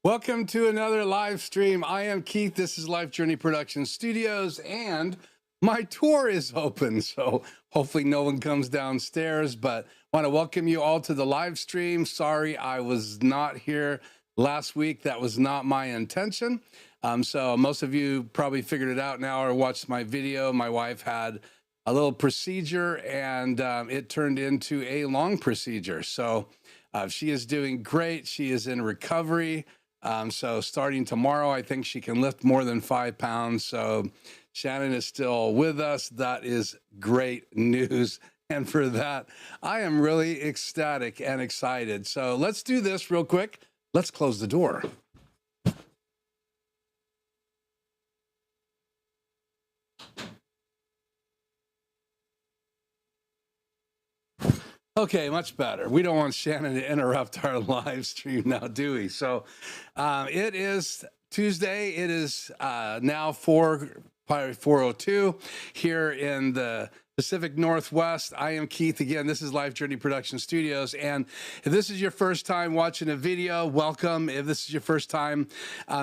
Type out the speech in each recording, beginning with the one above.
Welcome to another live stream. I am Keith. This is Life Journey Production Studios, and my tour is open, so hopefully no one comes downstairs, but I want to welcome you all to the live stream. Sorry I was not here last week. That was not my intention. So most of you probably figured it out now or watched my video. My wife had a little procedure, and it turned into a long procedure. So she is doing great. She is in recovery. So starting tomorrow, I think she can lift more than 5 pounds. So Shannon is still with us. That is great news. And for that, I am really ecstatic and excited. So let's do this real quick. Let's close the door. Okay, much better. We don't want Shannon to interrupt our live stream now, do we? So it is Tuesday. It is now 4:02 here in the Pacific Northwest. I am Keith again. This is Life Journey Production Studios. And if this is your first time watching a video, welcome. If this is your first time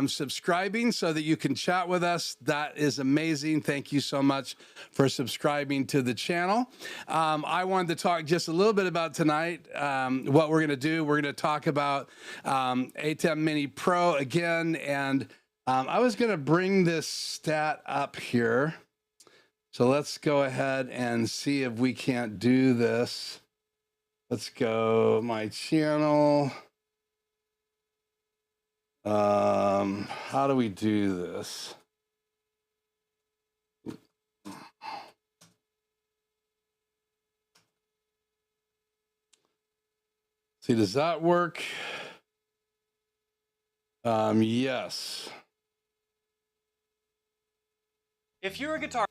subscribing so that you can chat with us, that is amazing. Thank you so much for subscribing to the channel. I wanted to talk just a little bit about tonight, what we're going to do. We're going to talk about ATEM Mini Pro again. And I was going to bring this stat up here. So let's go ahead and see if we can't do this. Let's go my channel. How do we do this? See, does that work? Yes. If you're a guitar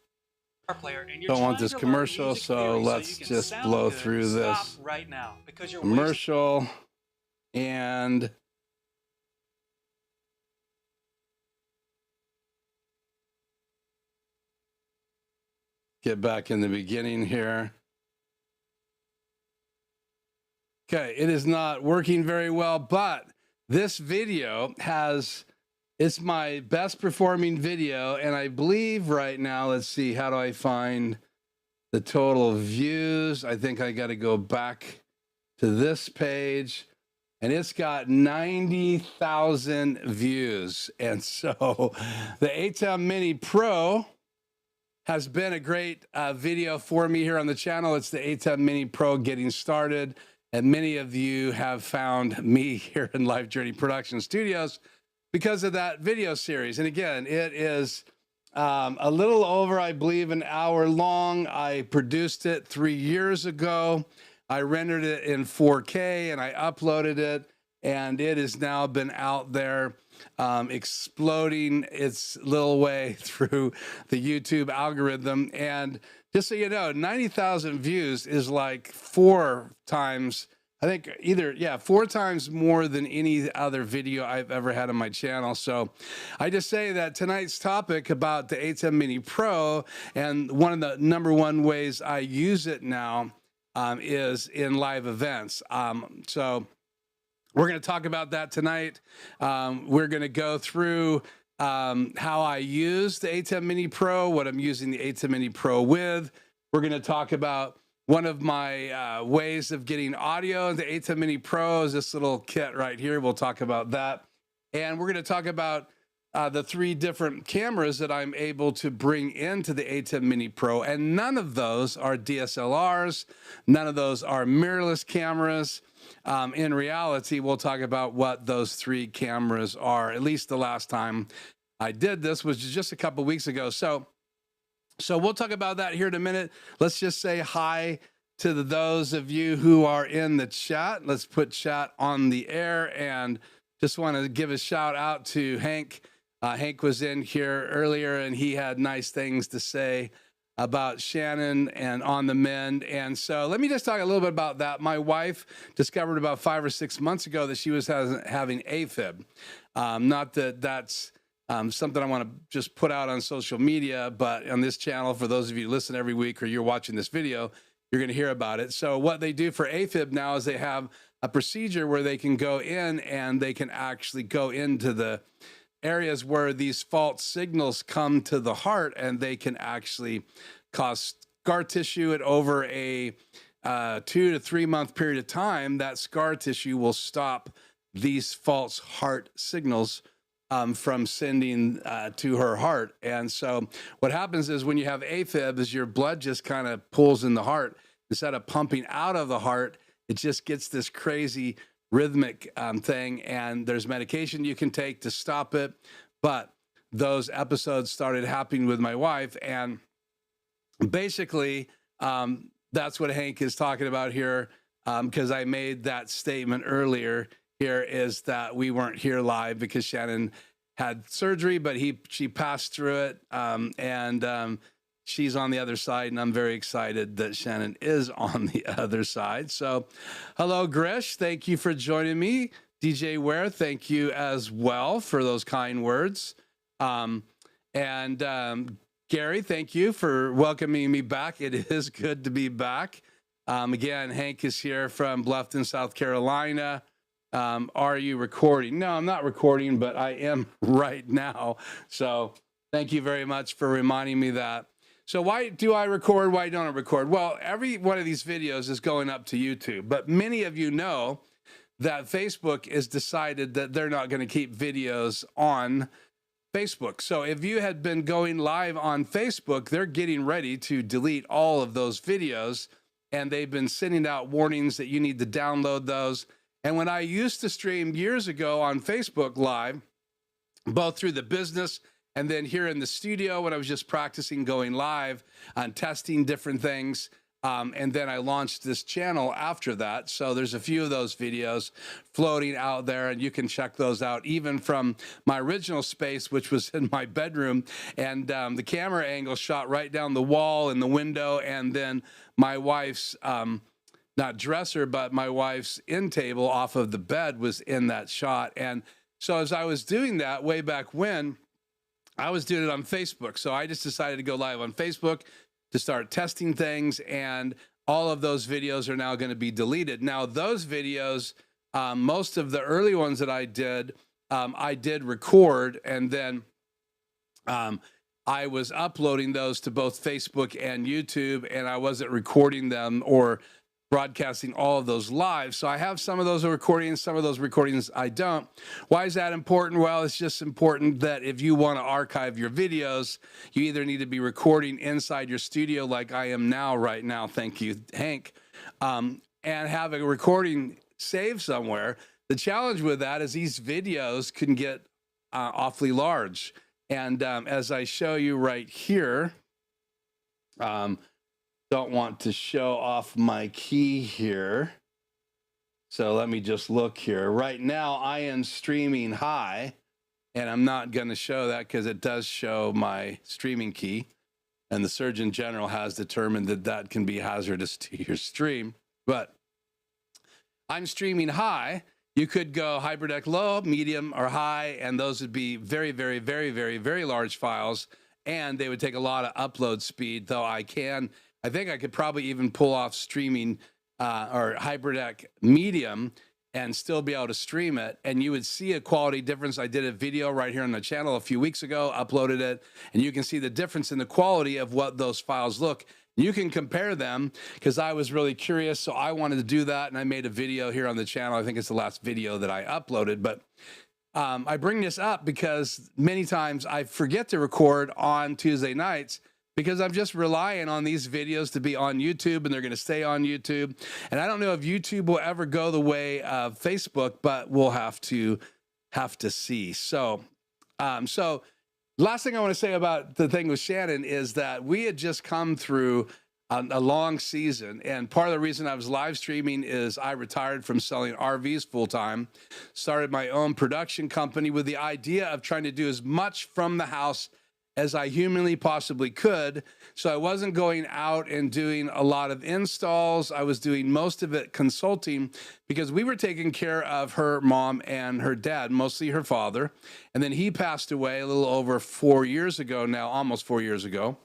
player and you're don't want this commercial, so let's just blow through this right now because you're commercial. And get back in the beginning here. Okay, it is not working very well, but this video it's my best performing video, and I believe right now, let's see, how do I find the total views? I think I got to go back to this page, and it's got 90,000 views. And so the ATEM Mini Pro has been a great video for me here on the channel. It's the ATEM Mini Pro getting started. And many of you have found me here in Life Journey Production Studios because of that video series. And again, it is a little over, I believe, an hour long. I produced it 3 years ago. I rendered it in 4K and I uploaded it, and it has now been out there exploding its little way through the YouTube algorithm. And just so you know, 90,000 views is like 4 times, I think yeah, 4 times more than any other video I've ever had on my channel. So I just say that tonight's topic about the ATEM Mini Pro, and one of the #1 ways I use it now is in live events. So we're going to talk about that tonight. We're going to go through how I use the ATEM Mini Pro, what I'm using the ATEM Mini Pro with. We're going to talk about one of my ways of getting audio. The ATEM Mini Pro is this little kit right here. We'll talk about that. And we're going to talk about the 3 different cameras that I'm able to bring into the ATEM Mini Pro. And none of those are DSLRs. None of those are mirrorless cameras. In reality, we'll talk about what those 3 cameras are. At least the last time I did this was just a couple weeks ago. So we'll talk about that here in a minute. Let's just say hi to those of you who are in the chat. Let's put chat on the air, and just want to give a shout out to Hank. Hank was in here earlier, and he had nice things to say about Shannon and On the Mend. And so let me just talk a little bit about that. My wife discovered about 5 or 6 months ago that she was having AFib. Not that that's something I want to just put out on social media, but on this channel, for those of you who listen every week or you're watching this video, you're going to hear about it. So what they do for AFib now is they have a procedure where they can go in and they can actually go into the areas where these false signals come to the heart, and they can actually cause scar tissue. At over a 2 to 3 month period of time, that scar tissue will stop these false heart signals from sending to her heart. And so what happens is when you have AFib is your blood just kind of pulls in the heart. Instead of pumping out of the heart, it just gets this crazy rhythmic thing, and there's medication you can take to stop it. But those episodes started happening with my wife, and basically that's what Hank is talking about here, because I made that statement earlier. Here is that we weren't here live because Shannon had surgery, but she passed through it, and she's on the other side, and I'm very excited that Shannon is on the other side. So hello, Grish. Thank you for joining me. DJ Ware, thank you as well for those kind words. Gary, thank you for welcoming me back. It is good to be back. Again, Hank is here from Bluffton, South Carolina. Are you recording? No, I'm not recording, but I am right now. So thank you very much for reminding me that. So why do I record? Why don't I record? Well, every one of these videos is going up to YouTube, but many of you know that Facebook has decided that they're not going to keep videos on Facebook. So if you had been going live on Facebook, they're getting ready to delete all of those videos, and they've been sending out warnings that you need to download those. And when I used to stream years ago on Facebook Live, both through the business and then here in the studio when I was just practicing going live and testing different things, and then I launched this channel after that. So there's a few of those videos floating out there, and you can check those out even from my original space, which was in my bedroom. And the camera angle shot right down the wall and the window, and then my wife's not dresser, but my wife's end table off of the bed was in that shot. And so as I was doing that way back when, I was doing it on Facebook. So I just decided to go live on Facebook. to start testing things, and all of those videos are now going to be deleted. Now, those videos, most of the early ones that I did record, and then I was uploading those to both Facebook and YouTube, and I wasn't recording them or broadcasting all of those live. So I have some of those recordings, some of those recordings I don't. Why is that important? Well, it's just important that if you want to archive your videos, you either need to be recording inside your studio like I am now right now, thank you, Hank, and have a recording saved somewhere. The challenge with that is these videos can get awfully large. And as I show you right here, don't want to show off my key here. So let me just look here. Right now, I am streaming high, and I'm not going to show that because it does show my streaming key. And the Surgeon General has determined that that can be hazardous to your stream. But I'm streaming high. You could go HyperDeck low, medium, or high, and those would be very, very, very, very, very large files, and they would take a lot of upload speed, though I think I could probably even pull off streaming or HyperDeck medium and still be able to stream it, and you would see a quality difference. I did a video right here on the channel a few weeks ago, uploaded it, and you can see the difference in the quality of what those files look. You can compare them because I was really curious, so I wanted to do that, and I made a video here on the channel. I think it's the last video that I uploaded, but I bring this up because many times I forget to record on Tuesday nights because I'm just relying on these videos to be on YouTube, and they're going to stay on YouTube. And I don't know if YouTube will ever go the way of Facebook, but we'll have to see. So, last thing I want to say about the thing with Shannon is that we had just come through a long season, and part of the reason I was live streaming is I retired from selling RVs full time, started my own production company with the idea of trying to do as much from the house as I humanly possibly could. So I wasn't going out and doing a lot of installs. I was doing most of it consulting because we were taking care of her mom and her dad, mostly her father. And then he passed away a little over 4 years ago now, almost 4 years ago.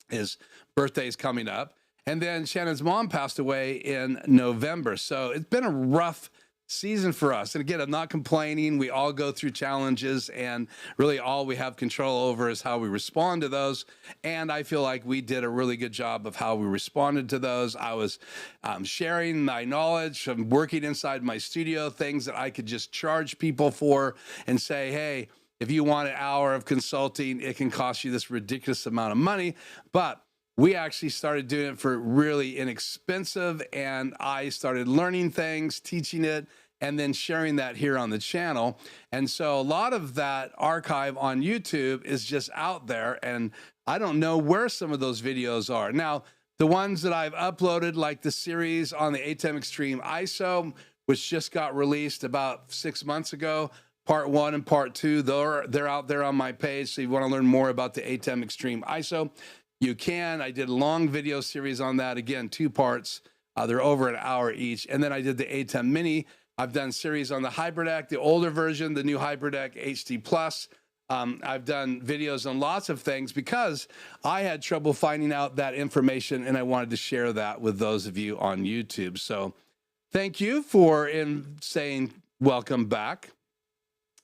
His birthday's coming up. And then Shannon's mom passed away in November. So it's been a rough season for us. And again, I'm not complaining. We all go through challenges, and really all we have control over is how we respond to those. And I feel like we did a really good job of how we responded to those. I was sharing my knowledge from working inside my studio, things that I could just charge people for and say, hey, if you want an hour of consulting, it can cost you this ridiculous amount of money. But we actually started doing it for really inexpensive, and I started learning things, teaching it, and then sharing that here on the channel. And so a lot of that archive on YouTube is just out there, and I don't know where some of those videos are. Now, the ones that I've uploaded, like the series on the ATEM Extreme ISO, which just got released about 6 months ago, part 1 and part 2, they're out there on my page. So if you want to learn more about the ATEM Extreme ISO, you can. I did a long video series on that. Again, 2 parts. They're over an hour each. And then I did the ATEM Mini. I've done series on the HyperDeck, the older version, the new HyperDeck HD Plus. I've done videos on lots of things because I had trouble finding out that information, and I wanted to share that with those of you on YouTube. So thank you for saying welcome back.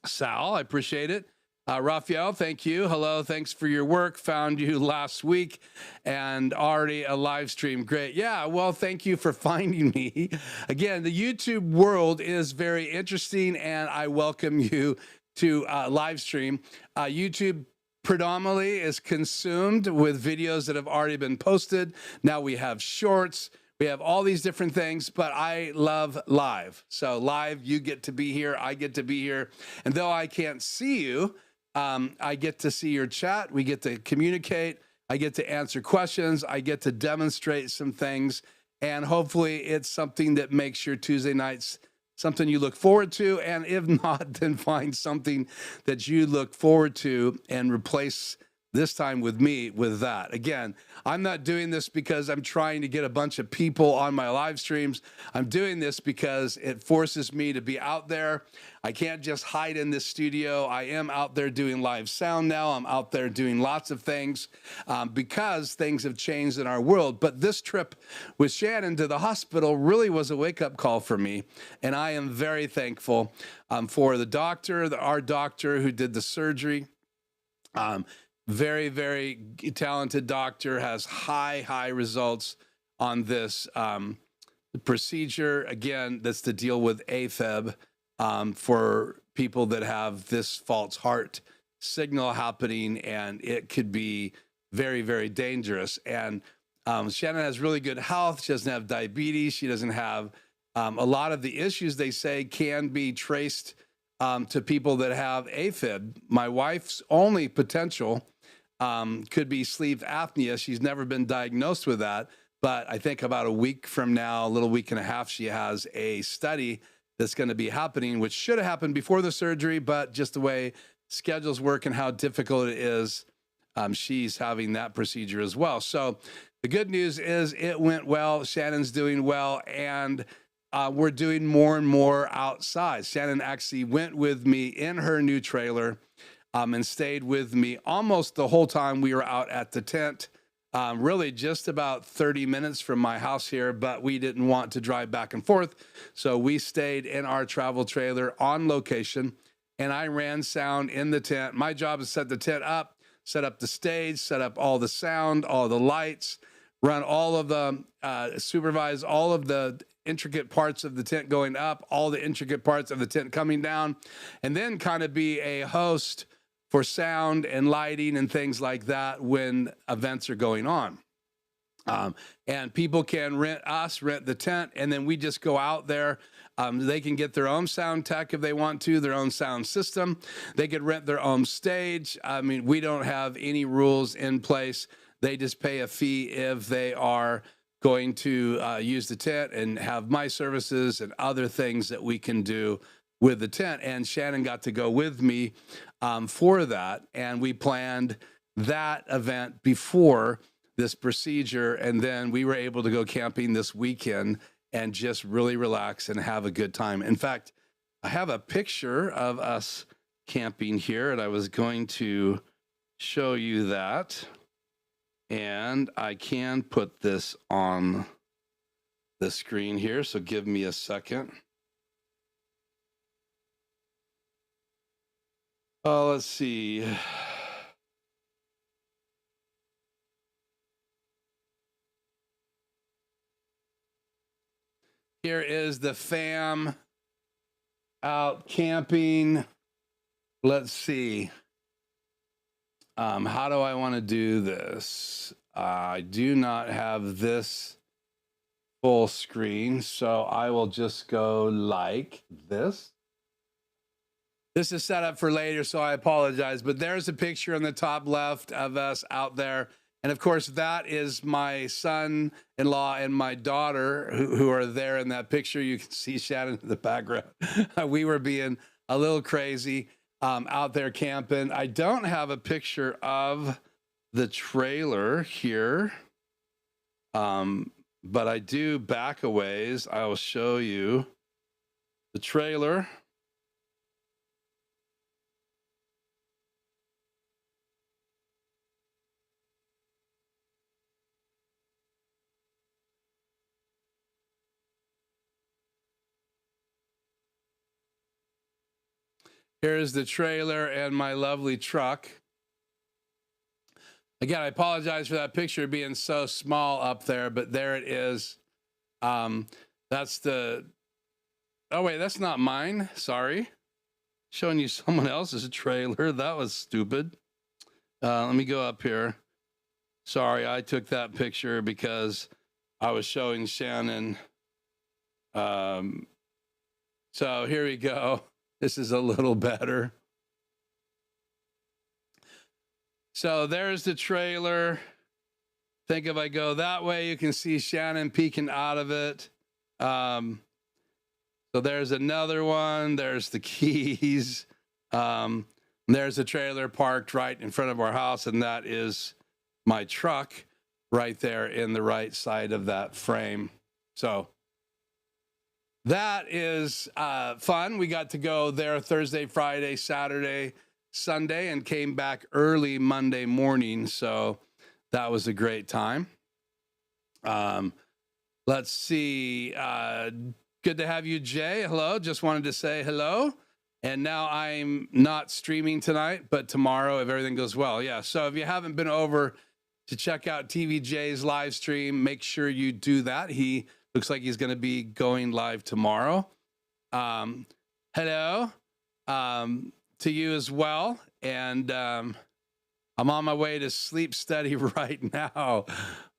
Sal, I appreciate it. Raphael, thank you. Hello, thanks for your work. Found you last week and already a live stream. Great. Yeah, well, thank you for finding me. Again, the YouTube world is very interesting, and I welcome you to live stream. YouTube predominantly is consumed with videos that have already been posted. Now we have shorts. We have all these different things, but I love live. So live, you get to be here. I get to be here. And though I can't see you, I get to see your chat. We get to communicate. I get to answer questions. I get to demonstrate some things. And hopefully it's something that makes your Tuesday nights something you look forward to. And if not, then find something that you look forward to and replace this time with me with that. Again, I'm not doing this because I'm trying to get a bunch of people on my live streams. I'm doing this because it forces me to be out there. I can't just hide in this studio. I am out there doing live sound now. I'm out there doing lots of things because things have changed in our world. But this trip with Shannon to the hospital really was a wake-up call for me, and I am very thankful for the doctor, our doctor who did the surgery. Very, very talented doctor, has high results on this procedure. Again, that's to deal with AFib for people that have this false heart signal happening, and it could be very, very dangerous. And Shannon has really good health. She doesn't have diabetes. She doesn't have a lot of the issues they say can be traced to people that have AFib. My wife's only potential could be sleep apnea. She's never been diagnosed with that, but I think about a week from now, a little week and a half, she has a study that's going to be happening, which should have happened before the surgery, but just the way schedules work and how difficult it is, she's having that procedure as well. So the good news is it went well. Shannon's doing well, and we're doing more and more outside. Shannon actually went with me in her new trailer and stayed with me almost the whole time we were out at the tent. Really just about 30 minutes from my house here, but we didn't want to drive back and forth. So we stayed in our travel trailer on location, and I ran sound in the tent. My job is to set the tent up, set up the stage, set up all the sound, all the lights, run all of the, supervise all of the intricate parts of the tent going up, all the intricate parts of the tent coming down, and then kind of be a host for sound and lighting and things like that when events are going on. And people can rent the tent, and then we just go out there. They can get their own sound tech if they want to, their own sound system. They could rent their own stage. I mean, we don't have any rules in place. They just pay a fee if they are going to use the tent and have my services and other things that we can do with the tent. And Shannon got to go with me for that. And we planned that event before this procedure. And then we were able to go camping this weekend and just really relax and have a good time. In fact, I have a picture of us camping here, and I was going to show you that. And I can put this on the screen here, so give me a second. Oh, let's see. Here is the fam out camping. Let's see. How do I want to do this? I do not have this full screen, so I will just go like this. This is set up for later, so I apologize, but there's a picture on the top left of us out there. And of course, that is my son-in-law and my daughter who are there in that picture. You can see Shannon in the background. We were being a little crazy out there camping. I don't have a picture of the trailer here, but I do back a ways. I will show you the trailer. Here's the trailer and my lovely truck. Again, I apologize for that picture being so small up there, but there it is. That's the, oh wait, that's not mine, sorry. Showing you someone else's trailer, that was stupid. Let me go up here. Sorry, I took that picture because I was showing Shannon. So here we go. This is a little better. So there's the trailer. I think if I go that way, you can see Shannon peeking out of it. So there's another one. There's the keys. There's a trailer parked right in front of our house, and that is my truck right there in the right side of that frame. So that is fun. We got to go there Thursday, Friday, Saturday, Sunday, and came back early Monday morning. So that was a great time. Let's see. Good to have you, Jay. Hello. Just wanted to say hello. And now I'm not streaming tonight, but tomorrow, if everything goes well. Yeah. So if you haven't been over to check out TVJ's live stream, make sure you do that. He looks like he's going to be going live tomorrow. Hello to you as well. And I'm on my way to sleep study right now.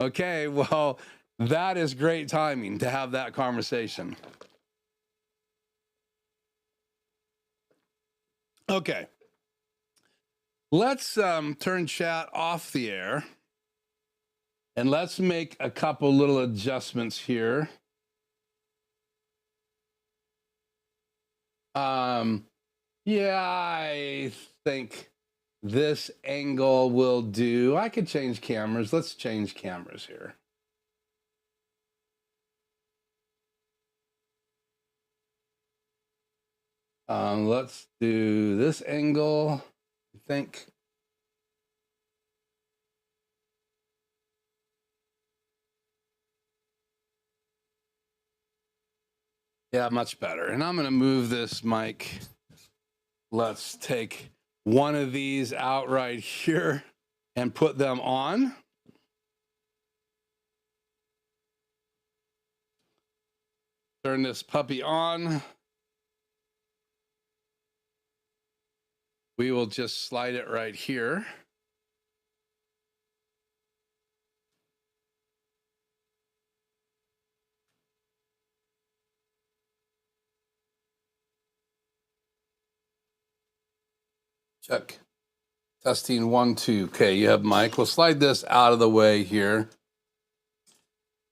Okay. Well, that is great timing to have that conversation. Okay, let's turn chat off the air and let's make a couple little adjustments here. Yeah, I think this angle will do. I could change cameras. Let's change cameras here. Let's do this angle, I think. Yeah, much better. And I'm going to move this mic. Let's take one of these out right here and put them on. Turn this puppy on. We will just slide it right here. Check. Testing 1, 2. Okay, you have mic. We'll slide this out of the way here.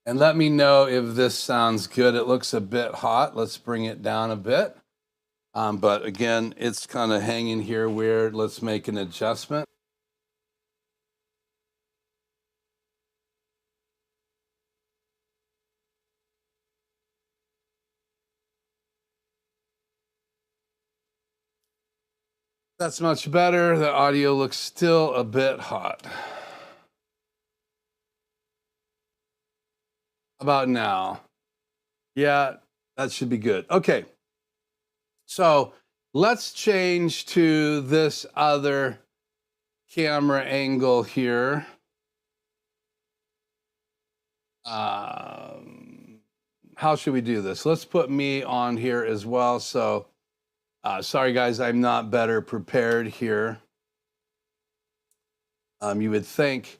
And let me know if this sounds good. It looks a bit hot. Let's bring it down a bit. But again, it's kind of hanging here weird. Let's make an adjustment. That's much better. The audio looks still a bit hot. How about now? Yeah, that should be good. Okay. So let's change to this other camera angle here. How should we do this? Let's put me on here as well. So sorry, guys, I'm not better prepared here. You would think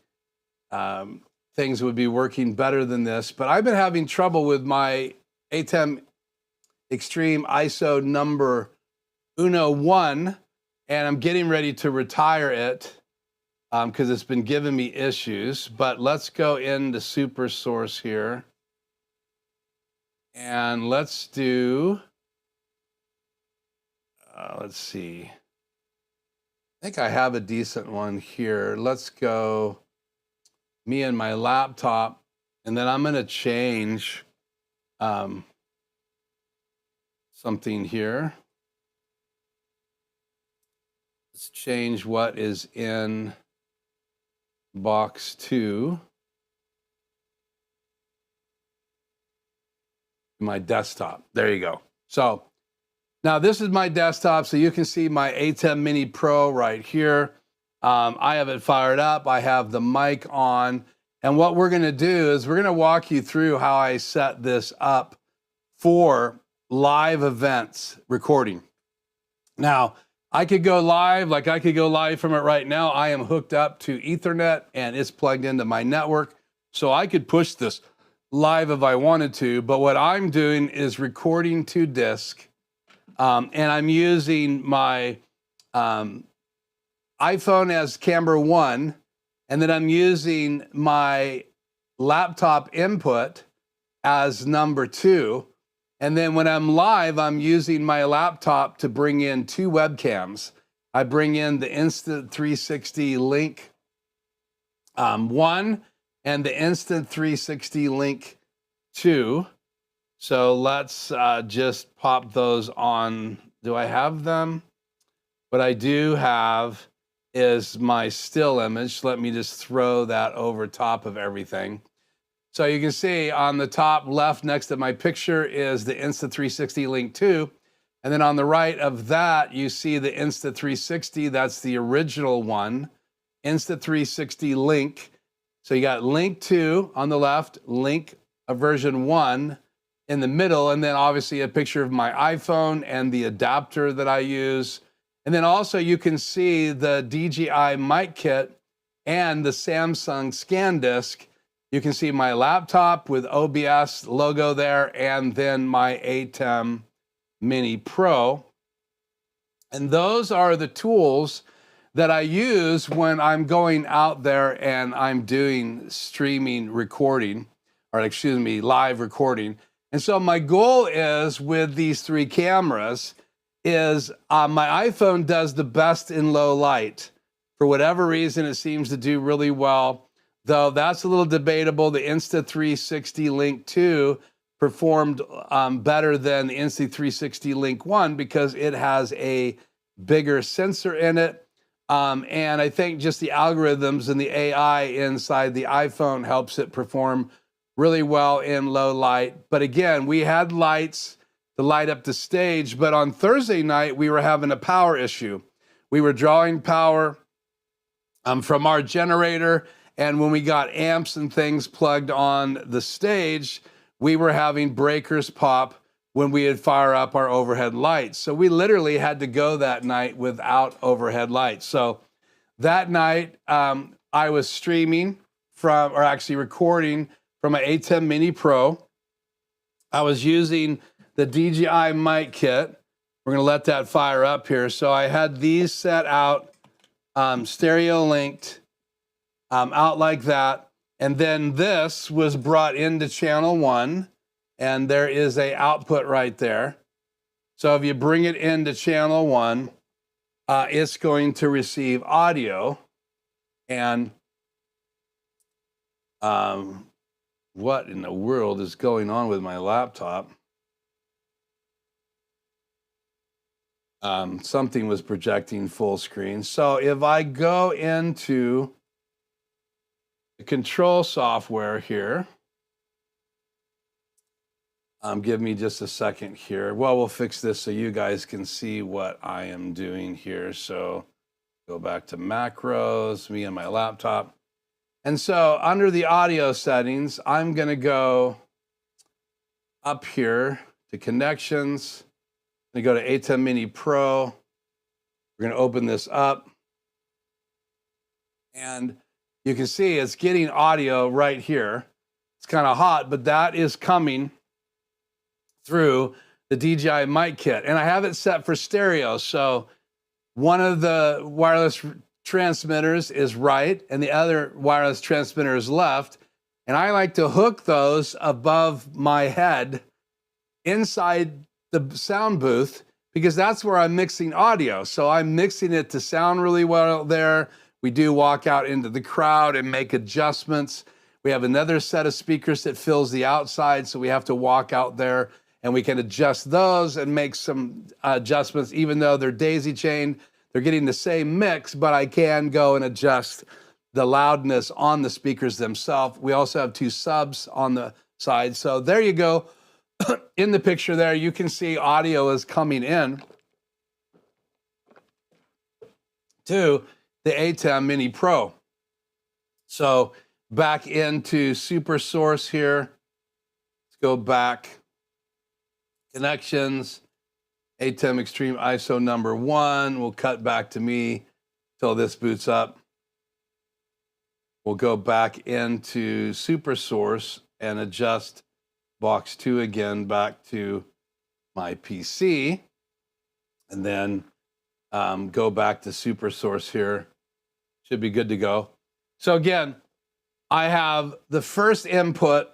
things would be working better than this, but I've been having trouble with my ATEM Extreme ISO number 1, and I'm getting ready to retire it because it's been giving me issues. But let's go into Super Source here, and let's do, let's see. I think I have a decent one here. Let's go me and my laptop, and then I'm going to change something here. Let's change what is in box 2. My desktop. There you go. So now this is my desktop, so you can see my ATEM Mini Pro right here. I have it fired up. I have the mic on. And what we're going to do is we're going to walk you through how I set this up for live events recording. Now, I could go live, like I could go live from it right now. I am hooked up to Ethernet and it's plugged into my network. So I could push this live if I wanted to, but what I'm doing is recording to disk. And I'm using my iPhone as camera 1, and then I'm using my laptop input as number 2. And then when I'm live, I'm using my laptop to bring in 2 webcams. I bring in the Insta360 Link 1 and the Insta360 Link 2. So let's just pop those on. Do I have them? What I do have is my still image. Let me just throw that over top of everything. So you can see on the top left next to my picture is the Insta360 Link 2. And then on the right of that, you see the Insta360. That's the original one, Insta360 Link. So you got Link 2 on the left, Link version 1 in the middle, and then obviously a picture of my iPhone and the adapter that I use. And then also you can see the DJI Mic kit and the Samsung scan disk. You can see my laptop with OBS logo there, and then my ATEM Mini Pro. And those are the tools that I use when I'm going out there and I'm doing streaming recording, or excuse me, live recording. And so my goal is with these three cameras is my iPhone does the best in low light. For whatever reason, it seems to do really well, though that's a little debatable. The Insta360 Link 2 performed better than the Insta360 Link 1 because it has a bigger sensor in it. And I think just the algorithms and the AI inside the iPhone helps it perform really well in low light. But again, we had lights to light up the stage, but on Thursday night, we were having a power issue. We were drawing power from our generator, and when we got amps and things plugged on the stage, we were having breakers pop when we would fire up our overhead lights. So we literally had to go that night without overhead lights. So that night, I was streaming from, or actually recording from an ATEM Mini Pro. I was using the DJI Mic kit. We're gonna let that fire up here. So I had these set out, stereo linked, out like that. And then this was brought into channel 1, and there is a output right there. So if you bring it into channel 1, it's going to receive audio. And what in the world is going on with my laptop? Something was projecting full screen. So if I go into the control software here, give me just a second here. Well, we'll fix this so you guys can see what I am doing here. So go back to macros, me and my laptop. And so under the audio settings, I'm going to go up here to connections. I'm going to go to ATEM Mini Pro. We're going to open this up. And you can see it's getting audio right here. It's kind of hot, but that is coming through the DJI Mic kit. And I have it set for stereo. So one of the wireless transmitters is right and the other wireless transmitter is left. And I like to hook those above my head inside the sound booth because that's where I'm mixing audio. So I'm mixing it to sound really well there. We do walk out into the crowd and make adjustments. We have another set of speakers that fills the outside, so we have to walk out there and we can adjust those and make some adjustments. Even though they're daisy chained, they're getting the same mix, but I can go and adjust the loudness on the speakers themselves. We also have 2 subs on the side. So there you go. In the picture there, you can see audio is coming in to the ATEM Mini Pro. So back into Super Source here. Let's go back. Connections. ATEM Extreme ISO number 1. We'll cut back to me till this boots up. We'll go back into Super Source and adjust box 2 again back to my PC. And then go back to Super Source here. Should be good to go. So again, I have the first input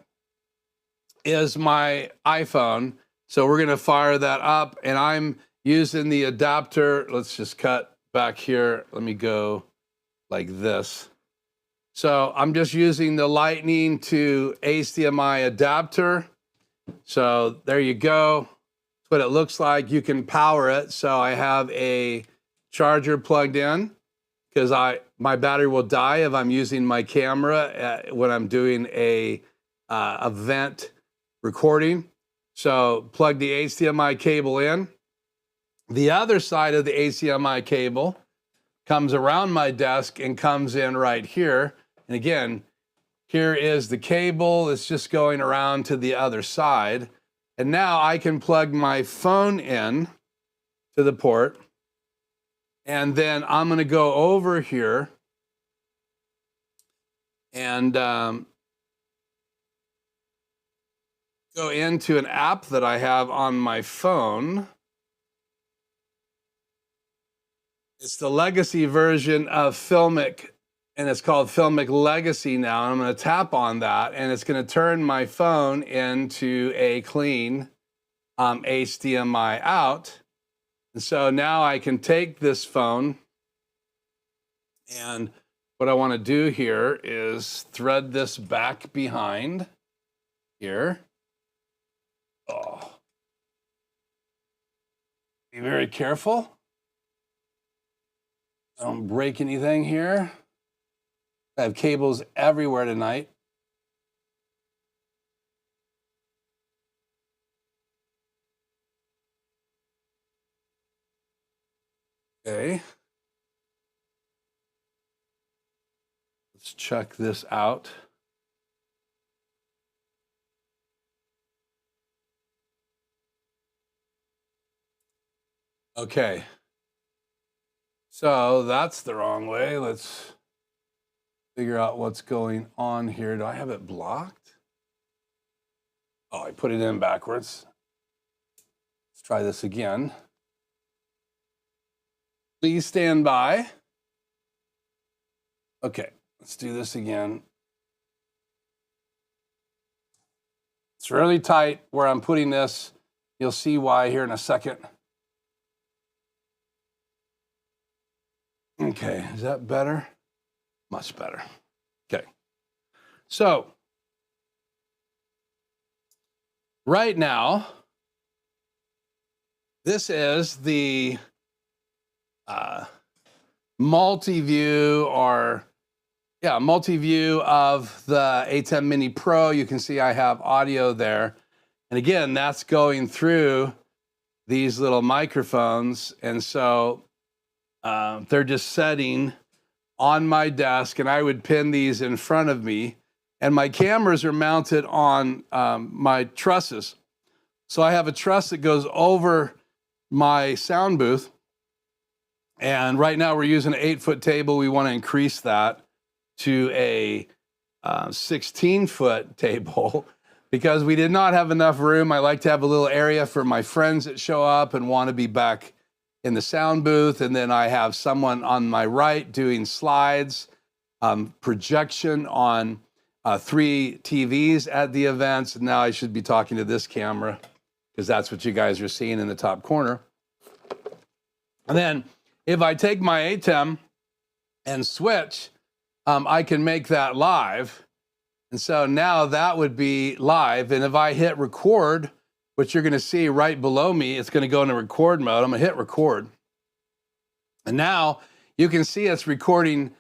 is my iPhone. So we're going to fire that up, and I'm using the adapter. Let's just cut back here. Let me go like this. So I'm just using the Lightning to HDMI adapter. So there you go. That's what it looks like. You can power it. So I have a charger plugged in because my battery will die if I'm using my camera when I'm doing a event recording. So plug the HDMI cable in. The other side of the HDMI cable comes around my desk and comes in right here. And again, here is the cable. It's just going around to the other side. And now I can plug my phone in to the port. And then I'm going to go over here and go into an app that I have on my phone. It's the legacy version of Filmic, and it's called Filmic Legacy now. And I'm going to tap on that, and it's going to turn my phone into a clean HDMI out. And so now I can take this phone, and what I want to do here is thread this back behind here. Oh. Be very careful. Don't break anything here. I have cables everywhere tonight. Okay. Let's check this out. Okay. So that's the wrong way. Let's figure out what's going on here. Do I have it blocked? Oh, I put it in backwards. Let's try this again. Please stand by. Okay, let's do this again. It's really tight where I'm putting this. You'll see why here in a second. Okay, is that better? Much better. Okay. So, right now, this is the multi-view of the ATEM Mini Pro. You can see I have audio there. And again, that's going through these little microphones. And so they're just setting on my desk, and I would pin these in front of me. And my cameras are mounted on my trusses. So I have a truss that goes over my sound booth. And right now we're using an 8-foot table. We want to increase that to a 16-foot table because we did not have enough room. I like to have a little area for my friends that show up and want to be back in the sound booth. And then I have someone on my right doing slides, projection on 3 TVs at the events. And now I should be talking to this camera because that's what you guys are seeing in the top corner. And then if I take my ATEM and switch, I can make that live. And so now that would be live. And if I hit record, which you're going to see right below me, it's going to go into record mode. I'm going to hit record. And now you can see it's recording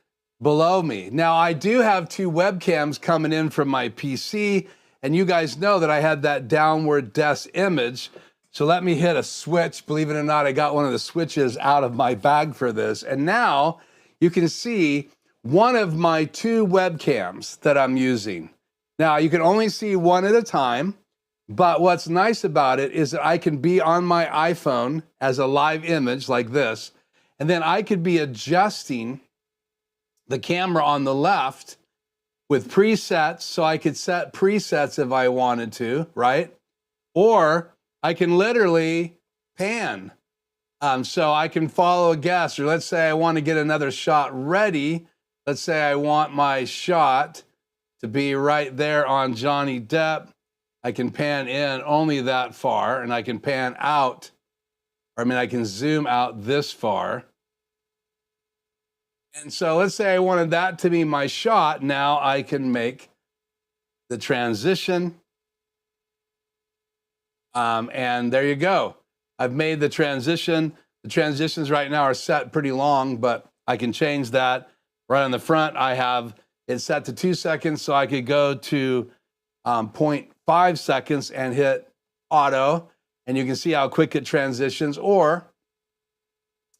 below me. Now I do have 2 webcams coming in from my PC, and you guys know that I had that downward desk image. So let me hit a switch. Believe it or not, I got one of the switches out of my bag for this. And now you can see one of my 2 webcams that I'm using. Now you can only see one at a time, but what's nice about it is that I can be on my iPhone as a live image like this, and then I could be adjusting the camera on the left with presets, so I could set presets if I wanted to, right? Or I can literally pan. So I can follow a guest, or let's say I want to get another shot ready. Let's say I want my shot to be right there on Johnny Depp. I can pan in only that far, and I can pan out, or I mean, I can zoom out this far. And so let's say I wanted that to be my shot. Now I can make the transition. And there you go. I've made the transition. The transitions right now are set pretty long, but I can change that. Right on the front, I have it set to 2 seconds, so I could go to 0.5 seconds and hit auto, and you can see how quick it transitions, or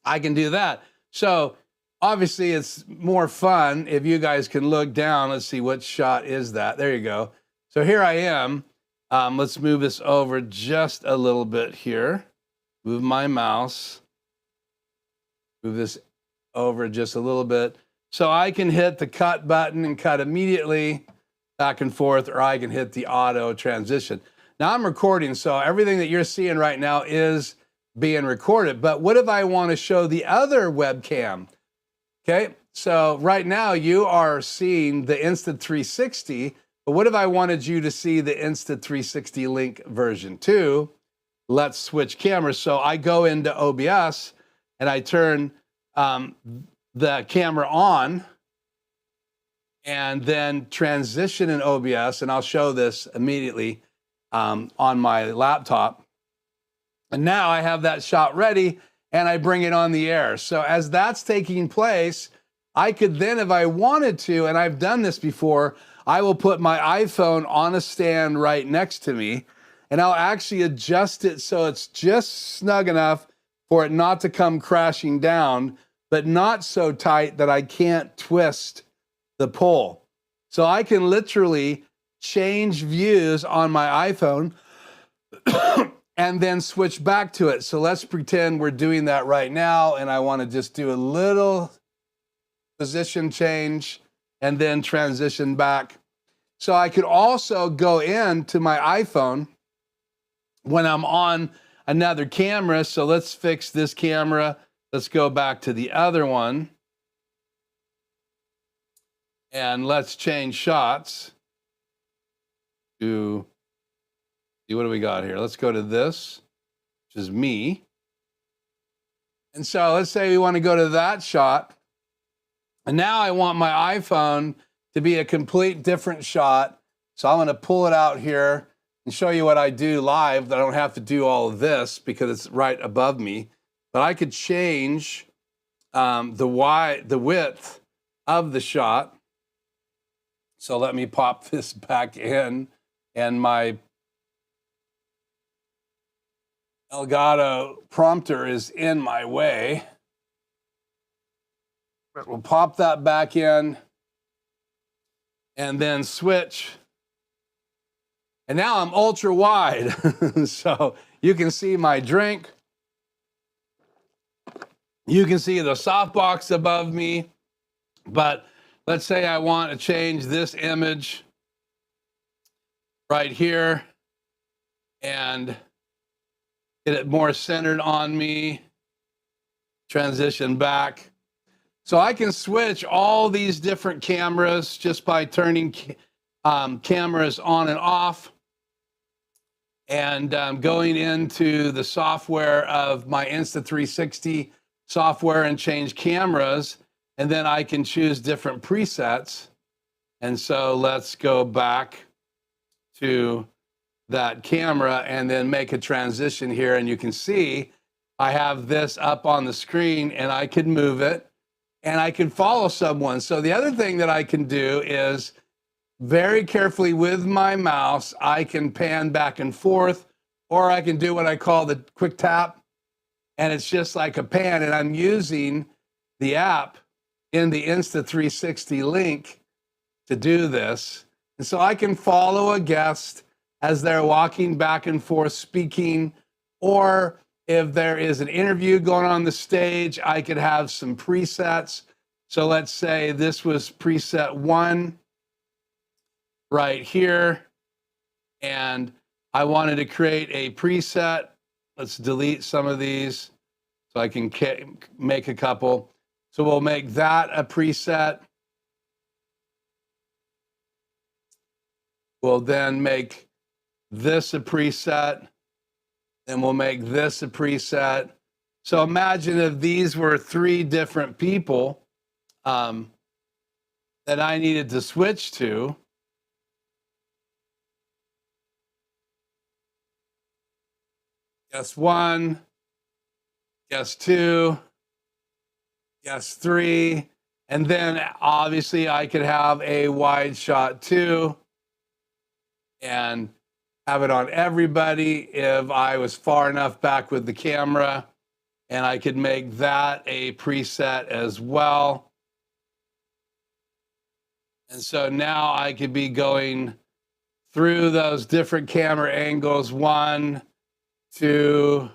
I can do that. So obviously it's more fun if you guys can look down. Let's see, what shot is that? There you go. So here I am. Let's move this over just a little bit here. Move my mouse. Move this over just a little bit. So I can hit the cut button and cut immediately back and forth, or I can hit the auto transition. Now I'm recording, so everything that you're seeing right now is being recorded. But what if I want to show the other webcam? Okay, so right now you are seeing the Insta360, but what if I wanted you to see the Insta360 Link version 2? Let's switch cameras. So I go into OBS and I turn the camera on and then transition in OBS, and I'll show this immediately on my laptop. And now I have that shot ready and I bring it on the air. So as that's taking place, I could then, if I wanted to, and I've done this before, I will put my iPhone on a stand right next to me, and I'll actually adjust it so it's just snug enough for it not to come crashing down, but not so tight that I can't twist the pole. So I can literally change views on my iPhone and then switch back to it. So let's pretend we're doing that right now, and I want to just do a little position change and then transition back. So I could also go into my iPhone when I'm on another camera. So let's fix this camera. Let's go back to the other one. And let's change shots to, see, what do we got here? Let's go to this, which is me. And so let's say we want to go to that shot. And now I want my iPhone to be a complete different shot. So I'm going to pull it out here and show you what I do live. I don't have to do all of this because it's right above me. But I could change the width of the shot. So let me pop this back in, and my Elgato prompter is in my way. But we'll pop that back in and then switch. And now I'm ultra wide. So you can see my drink. You can see the softbox above me. But let's say I want to change this image right here and get it more centered on me. Transition back. So I can switch all these different cameras just by turning cameras on and off, and going into the software of my Insta360 software and change cameras, and then I can choose different presets. And so let's go back to that camera and then make a transition here, and you can see I have this up on the screen, and I can move it. And I can follow someone. So the other thing that I can do is very carefully with my mouse, I can pan back and forth, or I can do what I call the quick tap. And it's just like a pan. And I'm using the app in the Insta360 Link to do this. And so I can follow a guest as they're walking back and forth speaking, or if there is an interview going on the stage, I could have some presets. So let's say this was preset 1 right here. And I wanted to create a preset. Let's delete some of these so I can make a couple. So we'll make that a preset. We'll then make this a preset. Then we'll make this a preset. So imagine if these were 3 different people that I needed to switch to. Guess 1, guess 2, guess 3, and then obviously I could have a wide shot 2 and have it on everybody if I was far enough back with the camera, and I could make that a preset as well. And so now I could be going through those different camera angles, 1, 2,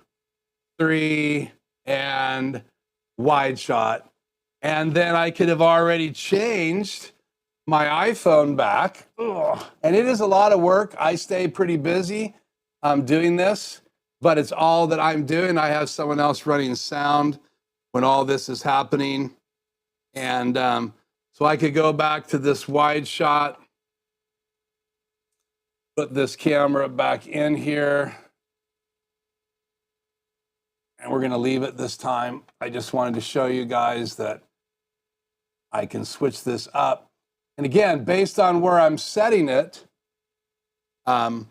3, and wide shot. And then I could have already changed my iPhone back. Ugh. And it is a lot of work. I stay pretty busy doing this, but it's all that I'm doing. I have someone else running sound when all this is happening. And so I could go back to this wide shot, put this camera back in here, and we're going to leave it this time. I just wanted to show you guys that I can switch this up. And again, based on where I'm setting it, did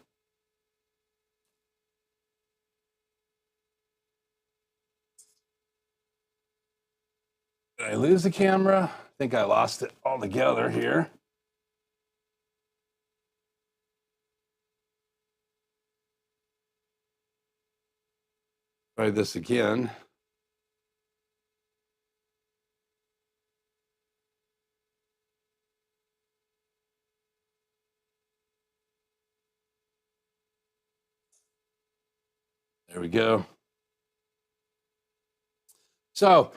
I lose the camera? I think I lost it altogether here. Try this again. There we go. So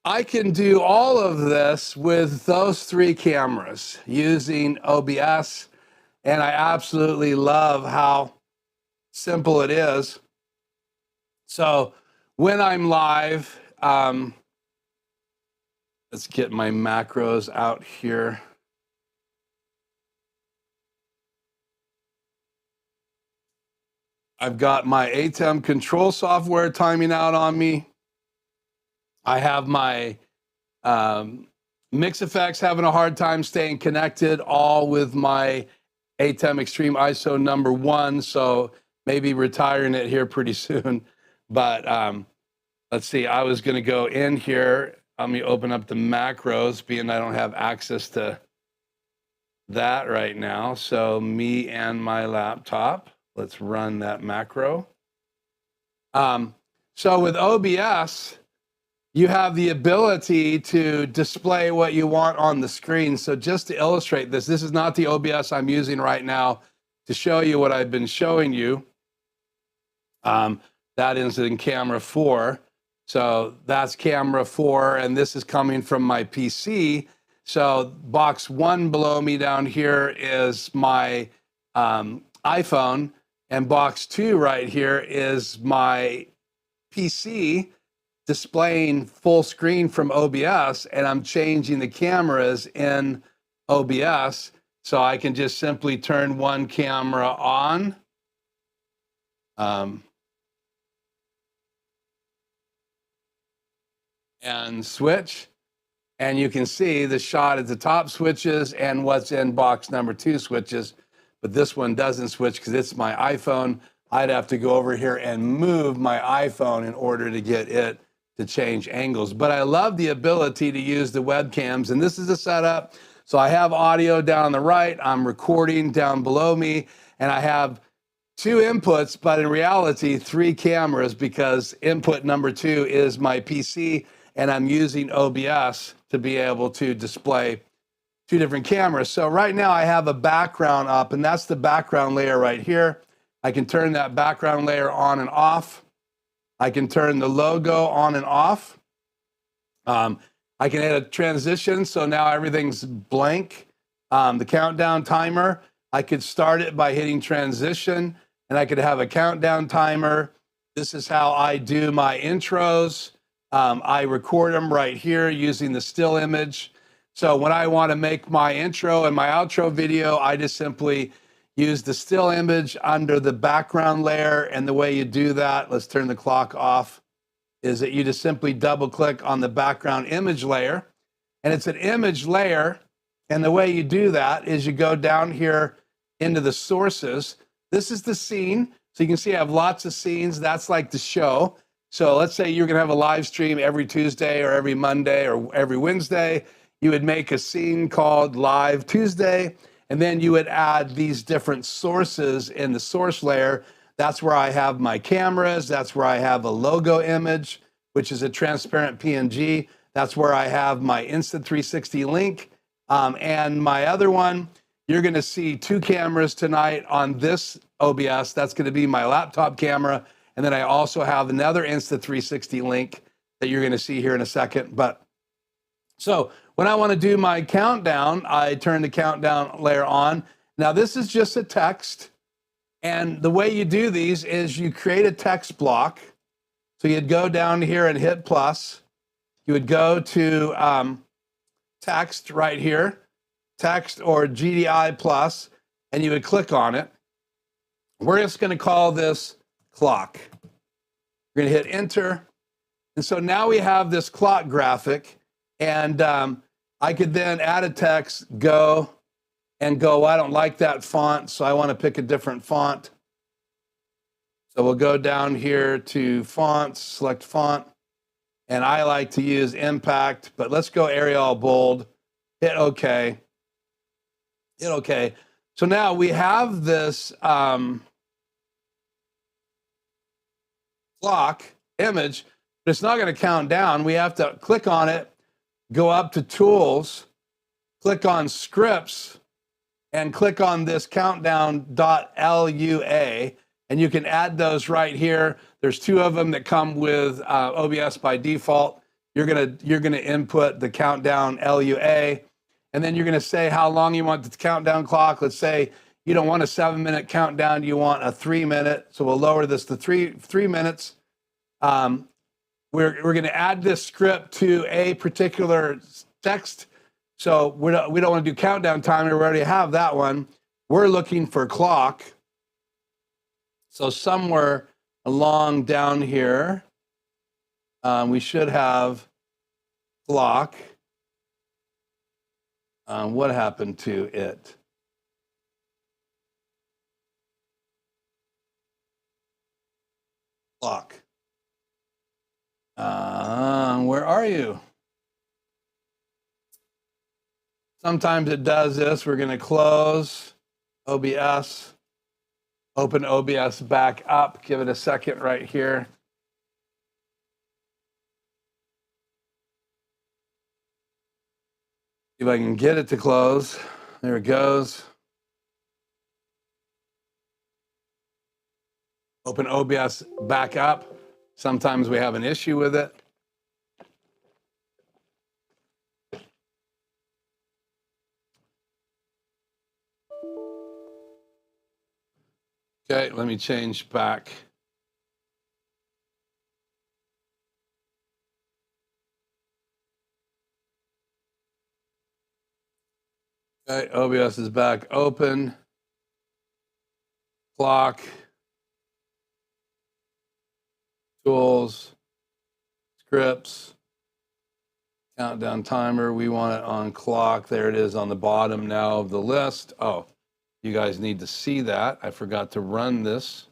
I can do all of this with those 3 cameras using OBS, and I absolutely love how simple it is. So when I'm live, let's get my macros out here. I've got my ATEM control software timing out on me. I have my mix effects having a hard time staying connected, all with my ATEM Extreme ISO number 1. So maybe retiring it here pretty soon. But let's see, I was going to go in here. Let me open up the macros, being I don't have access to that right now. So me and my laptop, let's run that macro. So with OBS, you have the ability to display what you want on the screen. So just to illustrate this, this is not the OBS I'm using right now to show you what I've been showing you. That is in camera 4. So that's camera 4, and this is coming from my PC. So box 1 below me down here is my iPhone, and box 2 right here is my PC displaying full screen from OBS, and I'm changing the cameras in OBS. So I can just simply turn one camera on. And switch, and you can see the shot at the top switches and what's in box number 2 switches, but this one doesn't switch because it's my iPhone. I'd have to go over here and move my iPhone in order to get it to change angles. But I love the ability to use the webcams, and this is the setup. So I have audio down on the right, I'm recording down below me, and I have 2 inputs, but in reality 3 cameras, because input number 2 is my PC, and I'm using OBS to be able to display 2 different cameras. So right now I have a background up, and that's the background layer right here. I can turn that background layer on and off. I can turn the logo on and off. I can add a transition, so now everything's blank. The countdown timer, I could start it by hitting transition, and I could have a countdown timer. This is how I do my intros. I record them right here using the still image. So when I want to make my intro and my outro video, I just simply use the still image under the background layer. And the way you do that, let's turn the clock off, is that you just simply double click on the background image layer. and it's an image layer. And the way you do that is you go down here into the sources. This is the scene. So you can see I have lots of scenes. That's like the show. So let's say you're going to have a live stream every Tuesday or every Monday or every Wednesday. You would make a scene called Live Tuesday, and then you would add these different sources in the source layer. That's where I have my cameras. That's where I have a logo image, which is a transparent PNG. That's where I have my Insta 360 link. And my other one, you're going to see two cameras tonight on this OBS. That's going to be my laptop camera. And then I also have another Insta 360 link that you're going to see here in a second. But so when I want to do my countdown, I turn the countdown layer on. Now this is just a text. And the way you do these is you create a text block. So you'd go down here and hit plus. You would go to text right here, text or GDI plus, and you would click on it. We're just going to call this clock. We're going to hit enter. And so now we have this clock graphic, and I could then add a text, go, and go, I don't like that font, so I want to pick a different font. So we'll go down here to fonts, select font, and I like to use Impact, but let's go Arial bold, hit OK, hit OK. So now we have this clock image, but it's not going to count down. We have to click on it, go up to Tools, click on Scripts, and click on this countdown.lua, and you can add those right here. There's two of them that come with OBS by default. You're gonna input the countdown LUA, and then you're gonna say how long you want the countdown clock. Let's say you don't want a 7-minute countdown, you want a 3-minute. So we'll lower this to three minutes. We're gonna add this script to a particular text. So we don't want to do countdown timer. We already have that one. We're looking for clock. So somewhere along down here, we should have clock. What happened to it? Clock. Where are you? Sometimes it does this. We're going to close OBS, open OBS back up. Give it a second right here. See if I can get it to close. There it goes. Open OBS back up. Sometimes we have an issue with it. Okay, let me change back. Okay, OBS is back open. Clock. Tools. Scripts. Countdown timer. We want it on clock. There it is on the bottom now of the list. Oh. You guys need to see that. I forgot to run this.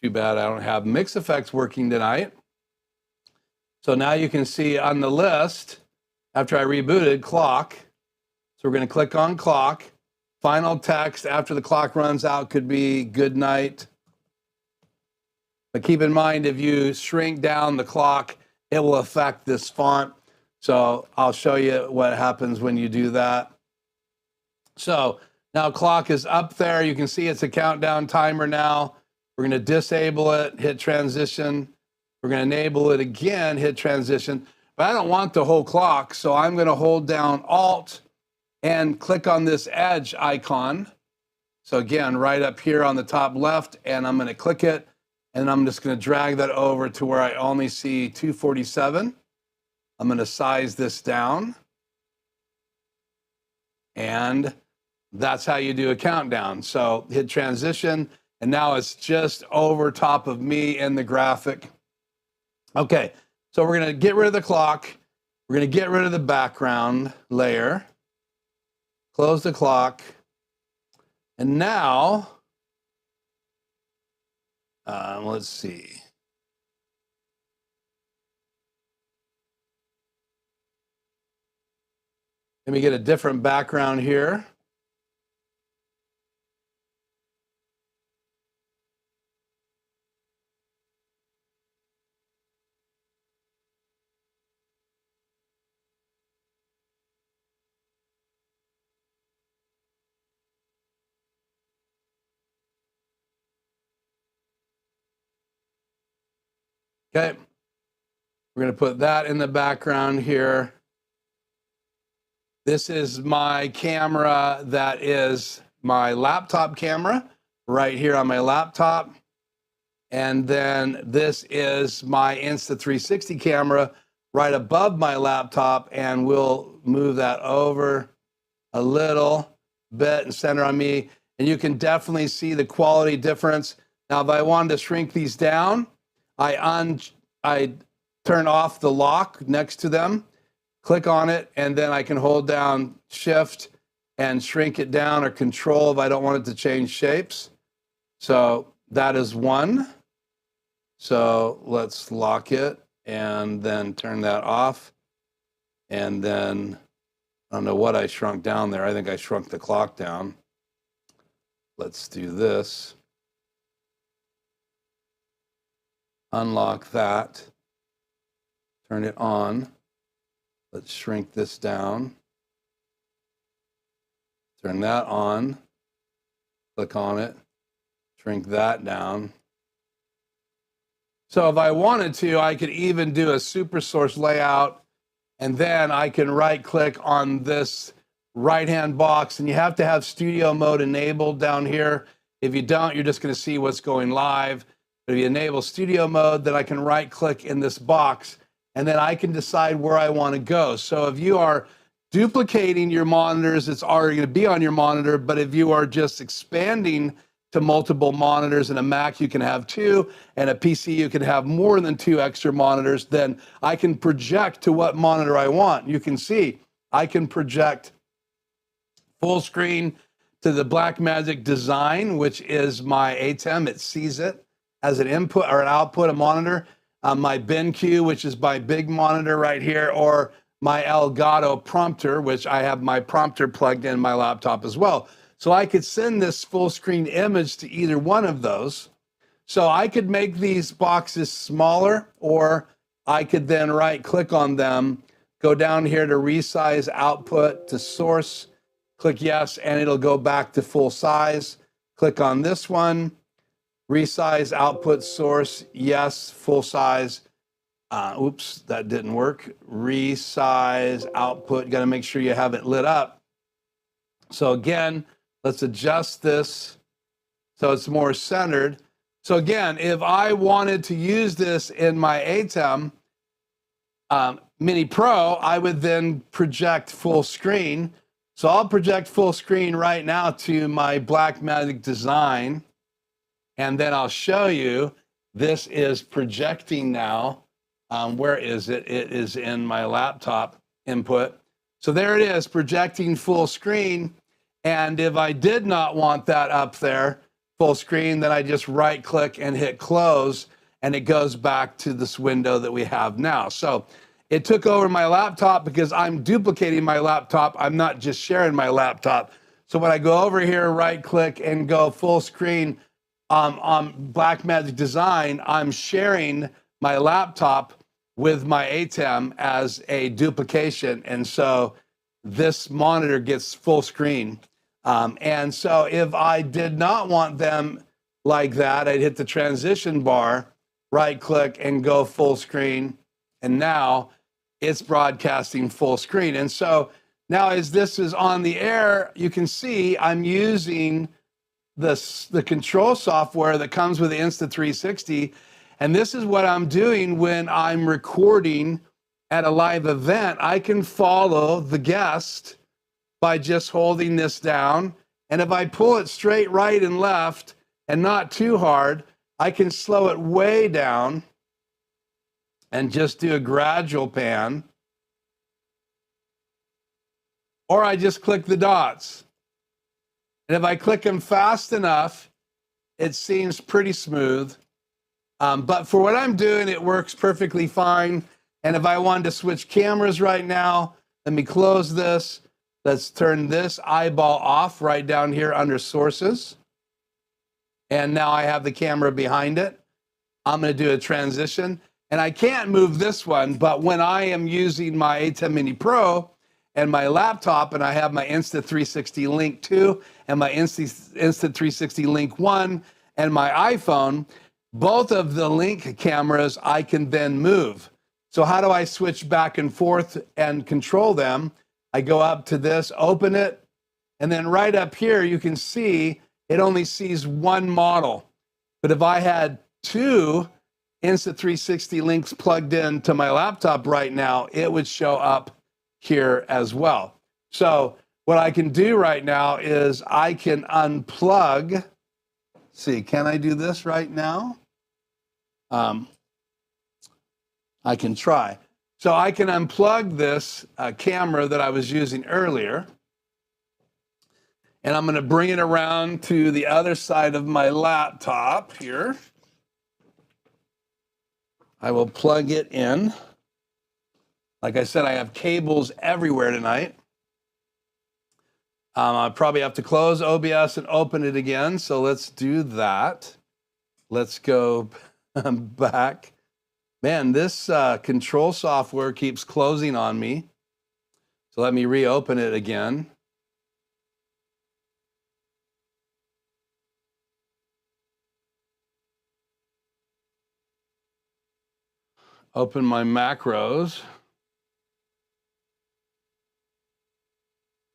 Too bad I don't have Mix Effects working tonight. So now you can see on the list, after I rebooted, clock. So we're going to click on clock. Final text after the clock runs out could be good night. But keep in mind, if you shrink down the clock, it will affect this font. So I'll show you what happens when you do that. So now clock is up there. You can see it's a countdown timer now. We're going to disable it, hit transition. We're going to enable it again, hit transition. But I don't want the whole clock, so I'm going to hold down Alt and click on this edge icon. So again, right up here on the top left, and I'm going to click it, and I'm just going to drag that over to where I only see 247. I'm going to size this down. And that's how you do a countdown. So hit transition, and now it's just over top of me in the graphic. Okay, so we're going to get rid of the clock. We're We're going to get rid of the background layer, close the clock, and now, let's see. Let me get a different background here. Okay, we're going to put that in the background here. This is my camera that is my laptop camera right here on my laptop. And then this is my Insta 360 camera right above my laptop, and we'll move that over a little bit and center on me. And you can definitely see the quality difference. Now, if I wanted to shrink these down, I turn off the lock next to them, click on it, and then I can hold down Shift and shrink it down, or Control if I don't want it to change shapes. So that is one. So let's lock it and then turn that off. And then I don't know what I shrunk down there. I think I shrunk the clock down. Let's do this. Unlock that. Turn it on. Let's shrink this down. Turn that on. Click on it. Shrink that down. So if I wanted to, I could even do a super source layout, and then I can right click on this right-hand box, and you have to have studio mode enabled down here. If you don't, you're just going to see what's going live. But if you enable studio mode, then I can right click in this box, and then I can decide where I want to go. So if you are duplicating your monitors, it's already going to be on your monitor. But if you are just expanding to multiple monitors, and a Mac you can have 2, and a PC you can have more than 2 extra monitors, then I can project to what monitor I want. You can see I can project full screen to the Blackmagic Design, which is my ATEM. It sees it as an input or an output, a monitor. My BenQ, which is my big monitor right here, or my Elgato prompter, which I have my prompter plugged in my laptop as well. So I could send this full screen image to either one of those. So I could make these boxes smaller, or I could then right click on them, go down here to resize output to source, click yes, and it'll go back to full size. Click on this one, resize output source, yes, full size. Oops, that didn't work. Resize output, got to make sure you have it lit up. So again, let's adjust this so it's more centered. So again, if I wanted to use this in my ATEM Mini Pro, I would then project full screen. So I'll project full screen right now to my Blackmagic Design, and then I'll show you this is projecting now. Where is it? It is in my laptop input. So there it is, projecting full screen. And if I did not want that up there, full screen, then I just right click and hit close, and it goes back to this window that we have now. So it took over my laptop because I'm duplicating my laptop. I'm not just sharing my laptop. So when I go over here, right click and go full screen on Blackmagic Design, I'm sharing my laptop with my ATEM as a duplication. And so this monitor gets full screen. And so if I did not want them like that, I'd hit the transition bar, right click and go full screen. And now it's broadcasting full screen. And so now as this is on the air, you can see I'm using the control software that comes with the Insta 360. And this is what I'm doing when I'm recording at a live event. I can follow the guest by just holding this down. And if I pull it straight right and left and not too hard, I can slow it way down and just do a gradual pan. or I just click the dots. And if I click them fast enough, it seems pretty smooth. But for what I'm doing, it works perfectly fine. And if I wanted to switch cameras right now, let me close this. Let's turn this eyeball off right down here under sources. And now I have the camera behind it. I'm going to do a transition. And I can't move this one, but when I am using my ATEM Mini Pro and my laptop, and I have my Insta 360 Link 2 and my Insta 360 Link 1 and my iPhone, both of the Link cameras I can then move. So how do I switch back and forth and control them? I go up to this, open it, and then right up here you can see it only sees one model. But if I had two Insta 360 links plugged in to my laptop right now, it would show up here as well. So what I can do right now is I can unplug. See, can I do this right now? I can try. So I can unplug this camera that I was using earlier. And I'm going to bring it around to the other side of my laptop here. I will plug it in. Like I said, I have cables everywhere tonight. I'll probably have to close OBS and open it again. So let's do that. Let's go back. Man, this control software keeps closing on me. So let me reopen it again. Open my macros.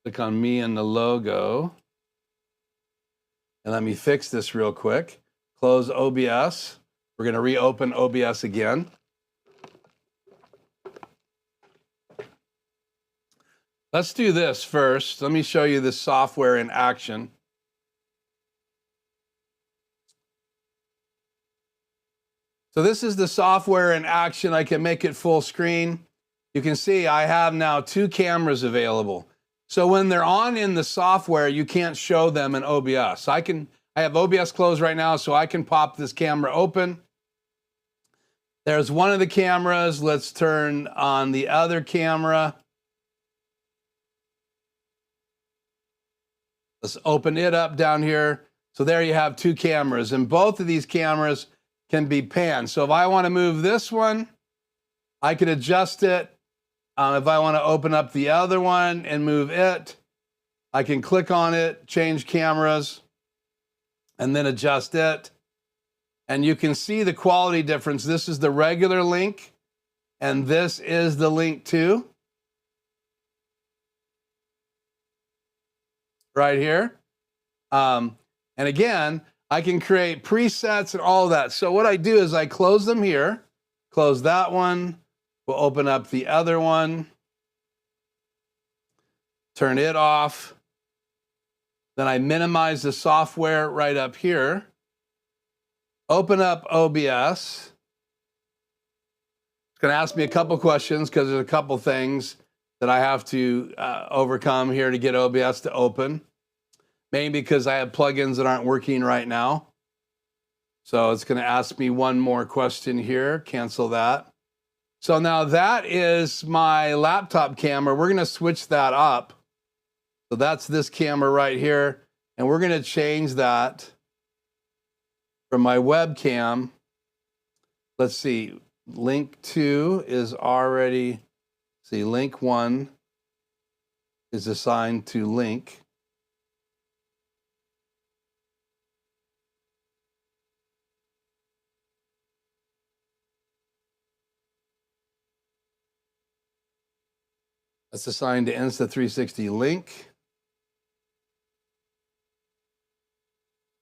Click on me and the logo. And let me fix this real quick. Close OBS. We're going to reopen OBS again. Let's do this first. Let me show you this software in action. So this is the software in action. I can make it full screen. You can see I have now two cameras available. So when they're on in the software, you can't show them in OBS. I have OBS closed right now, so I can pop this camera open. There's one of the cameras. Let's turn on the other camera. Let's open it up down here. So there you have two cameras, and both of these cameras can be panned. So if I want to move this one, I can adjust it. If I want to open up the other one and move it, I can click on it, change cameras, and then adjust it. And you can see the quality difference. This is the regular Link, and this is the Link 2. Right here. And again, I can create presets and all of that. So what I do is I close them here, close that one, we'll open up the other one, turn it off. Then I minimize the software right up here, open up OBS. It's going to ask me a couple questions because there's a couple things that I have to overcome here to get OBS to open. Mainly because I have plugins that aren't working right now. So it's going to ask me one more question here. Cancel that. So now that is my laptop camera. We're going to switch that up. So that's this camera right here. And we're going to change that from my webcam. Let's see. Link 2 is already, see, Link 1 is assigned to Link. That's assigned to Insta 360 Link.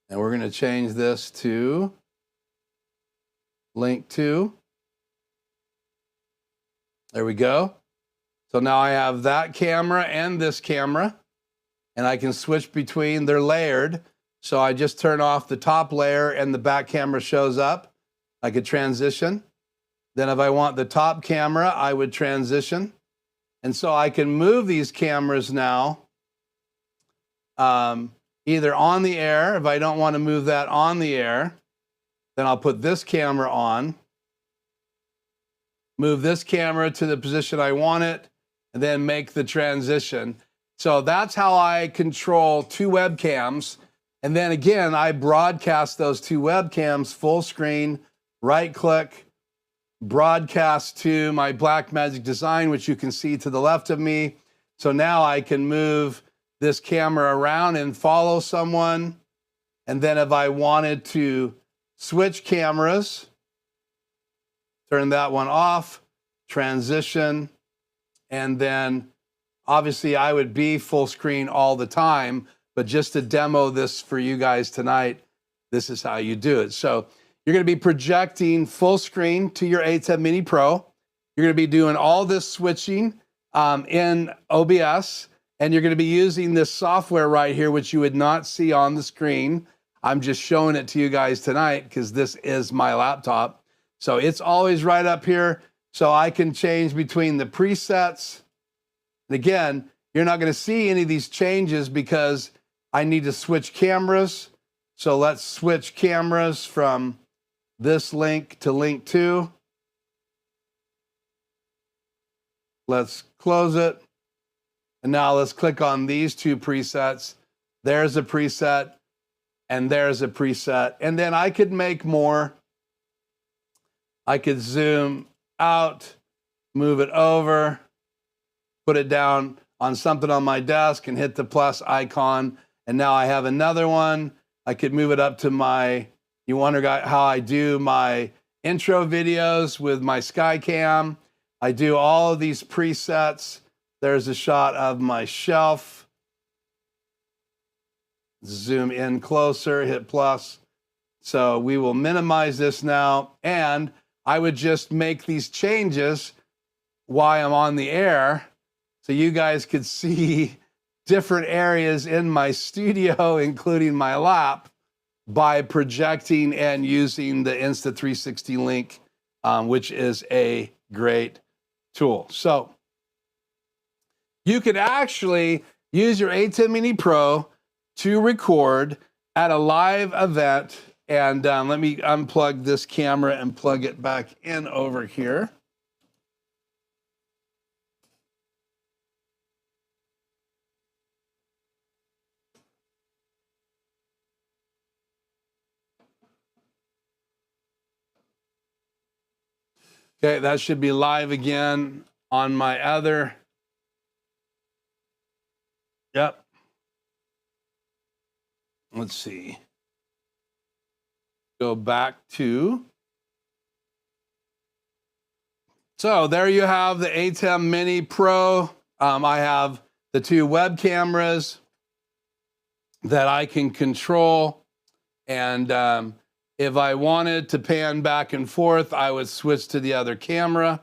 And we're going to change this to Link 2. There we go. So now I have that camera and this camera, and I can switch between, they're layered. So I just turn off the top layer and the back camera shows up. I could transition. Then if I want the top camera, I would transition. And so I can move these cameras now either on the air. If I don't want to move that on the air, then I'll put this camera on, move this camera to the position I want it, and then make the transition. So that's how I control two webcams. And then again, I broadcast those two webcams full screen, right click, broadcast to my Blackmagic Design, which you can see to the left of me. So now I can move this camera around and follow someone. And then if I wanted to switch cameras, turn that one off, transition, and then obviously I would be full screen all the time, but just to demo this for you guys tonight, this is how you do it. So you're going to be projecting full screen to your ATEM Mini Pro. You're going to be doing all this switching in OBS, and you're going to be using this software right here, which you would not see on the screen. I'm just showing it to you guys tonight because this is my laptop. So it's always right up here. So I can change between the presets. And again, you're not going to see any of these changes because I need to switch cameras. So let's switch cameras from this link to link 2. Let's close it. And now let's click on these two presets. There's a preset and there's a preset. And then I could make more. I could zoom out, move it over, put it down on something on my desk and hit the plus icon. And now I have another one. I could move it up to my, you wonder how I do my intro videos with my Skycam. I do all of these presets. There's a shot of my shelf. Zoom in closer, hit plus. So we will minimize this now. And I would just make these changes while I'm on the air so you guys could see different areas in my studio, including my lap, by projecting and using the Insta 360 link, which is a great tool. So you could actually use your ATEM Mini Pro to record at a live event. And let me unplug this camera and plug it back in over here. Okay, that should be live again on my other. Yep. Let's see. Go back to. So there you have the ATEM Mini Pro. I have the two web cameras that I can control. And if I wanted to pan back and forth, I would switch to the other camera.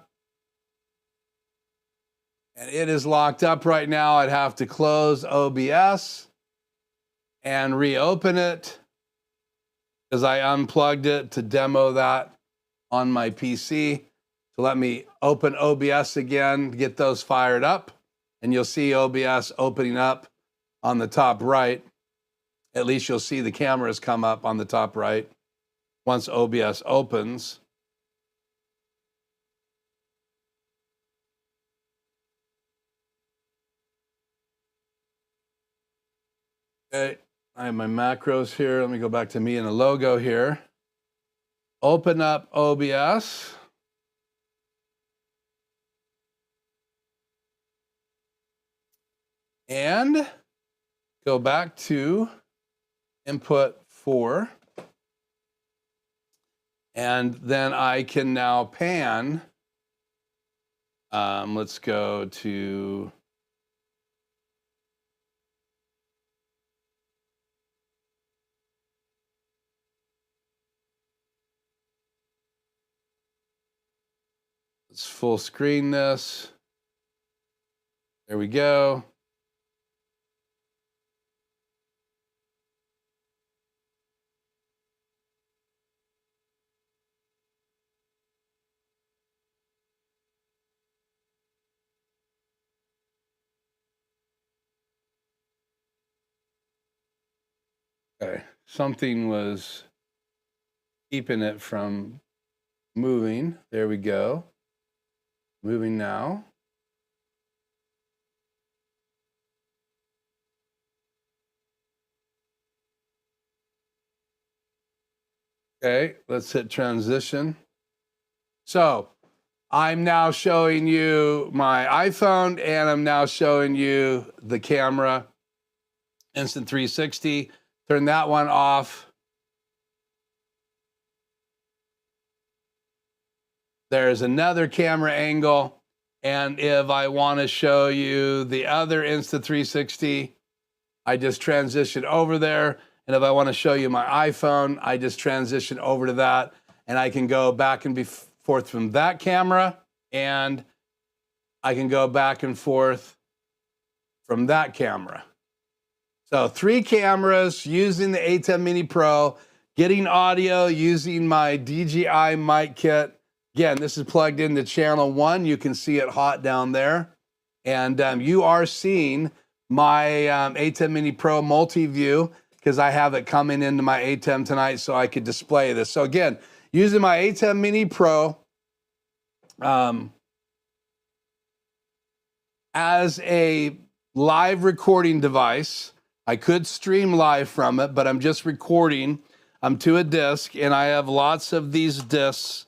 And it is locked up right now. I'd have to close OBS and reopen it because I unplugged it to demo that on my PC. So let me open OBS again to get those fired up. And you'll see OBS opening up on the top right. At least you'll see the cameras come up on the top right once OBS opens. Okay, I have my macros here. Let me go back to me and the logo here. Open up OBS. And go back to input 4. And then I can now pan. Let's go to. Let's full screen this. There we go. Okay, something was keeping it from moving. There we go. Moving now. Okay, let's hit transition. So I'm now showing you my iPhone, and I'm now showing you the camera, Instant 360. Turn that one off. There's another camera angle. And if I want to show you the other Insta 360, I just transition over there. And if I want to show you my iPhone, I just transition over to that. And I can go back and forth from that camera. And I can go back and forth from that camera. So 3 cameras using the ATEM Mini Pro, getting audio using my DJI Mic kit. Again, this is plugged into channel 1. You can see it hot down there. And you are seeing my ATEM Mini Pro multi-view because I have it coming into my ATEM tonight so I could display this. So again, using my ATEM Mini Pro as a live recording device. I could stream live from it, but I'm just recording to a disc, and I have lots of these discs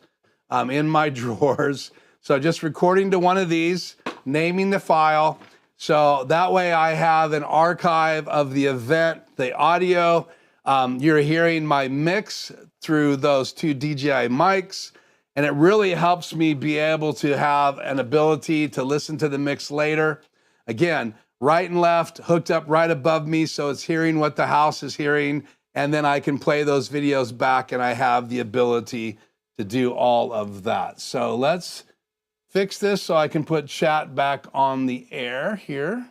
in my drawers. So just recording to one of these, naming the file. So that way I have an archive of the event, the audio. You're hearing my mix through those 2 DJI mics, and it really helps me be able to have an ability to listen to the mix later. Again, right and left hooked up right above me, so it's hearing what the house is hearing, and then I can play those videos back, and I have the ability to do all of that. So let's fix this so I can put chat back on the air here.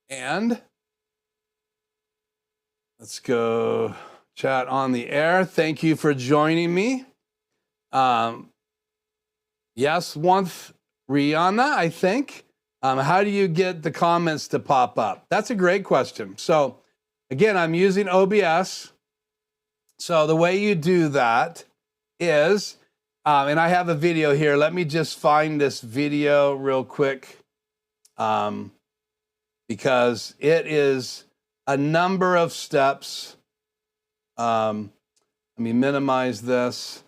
And let's go chat on the air. Thank you for joining me. Yes, once Rihanna, I think. How do you get the comments to pop up? That's a great question. So again, I'm using OBS. So the way you do that is, and I have a video here. Let me just find this video real quick because it is a number of steps. Let me minimize this.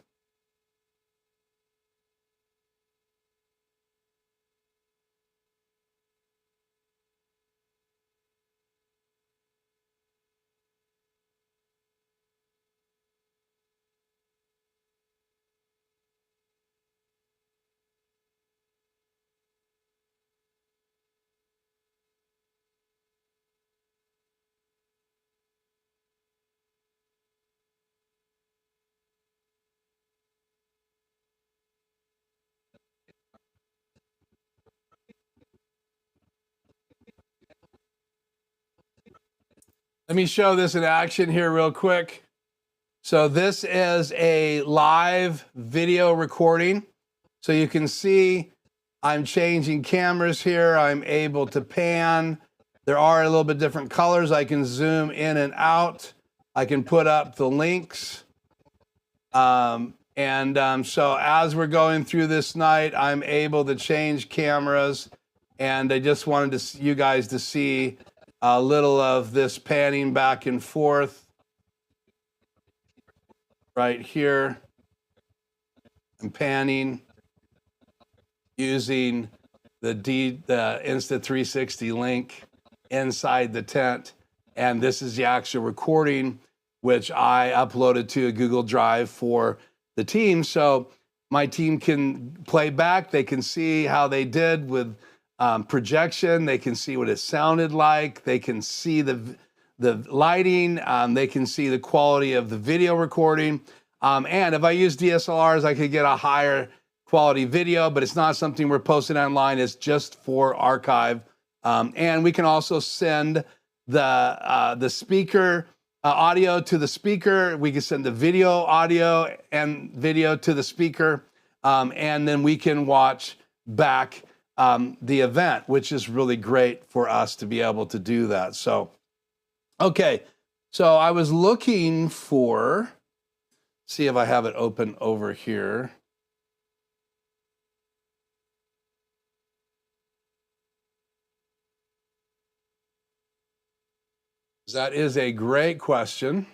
Let me show this in action here real quick. So this is a live video recording. So you can see I'm changing cameras here. I'm able to pan. There are a little bit different colors. I can zoom in and out. I can put up the links. So as we're going through this night, I'm able to change cameras. And I just wanted you guys to see a little of this panning back and forth right here. I'm panning using the Insta 360 link inside the tent. And this is the actual recording, which I uploaded to a Google Drive for the team. So my team can play back. They can see how they did with projection. They can see what it sounded like. They can see the lighting. They can see the quality of the video recording. And if I use DSLRs, I could get a higher quality video, but it's not something we're posting online. It's just for archive. And we can also send the speaker audio to the speaker. We can send the video audio and video to the speaker. And then we can watch back the event, which is really great for us to be able to do that. So, okay. So I was looking for, see if I have it open over here. That is a great question.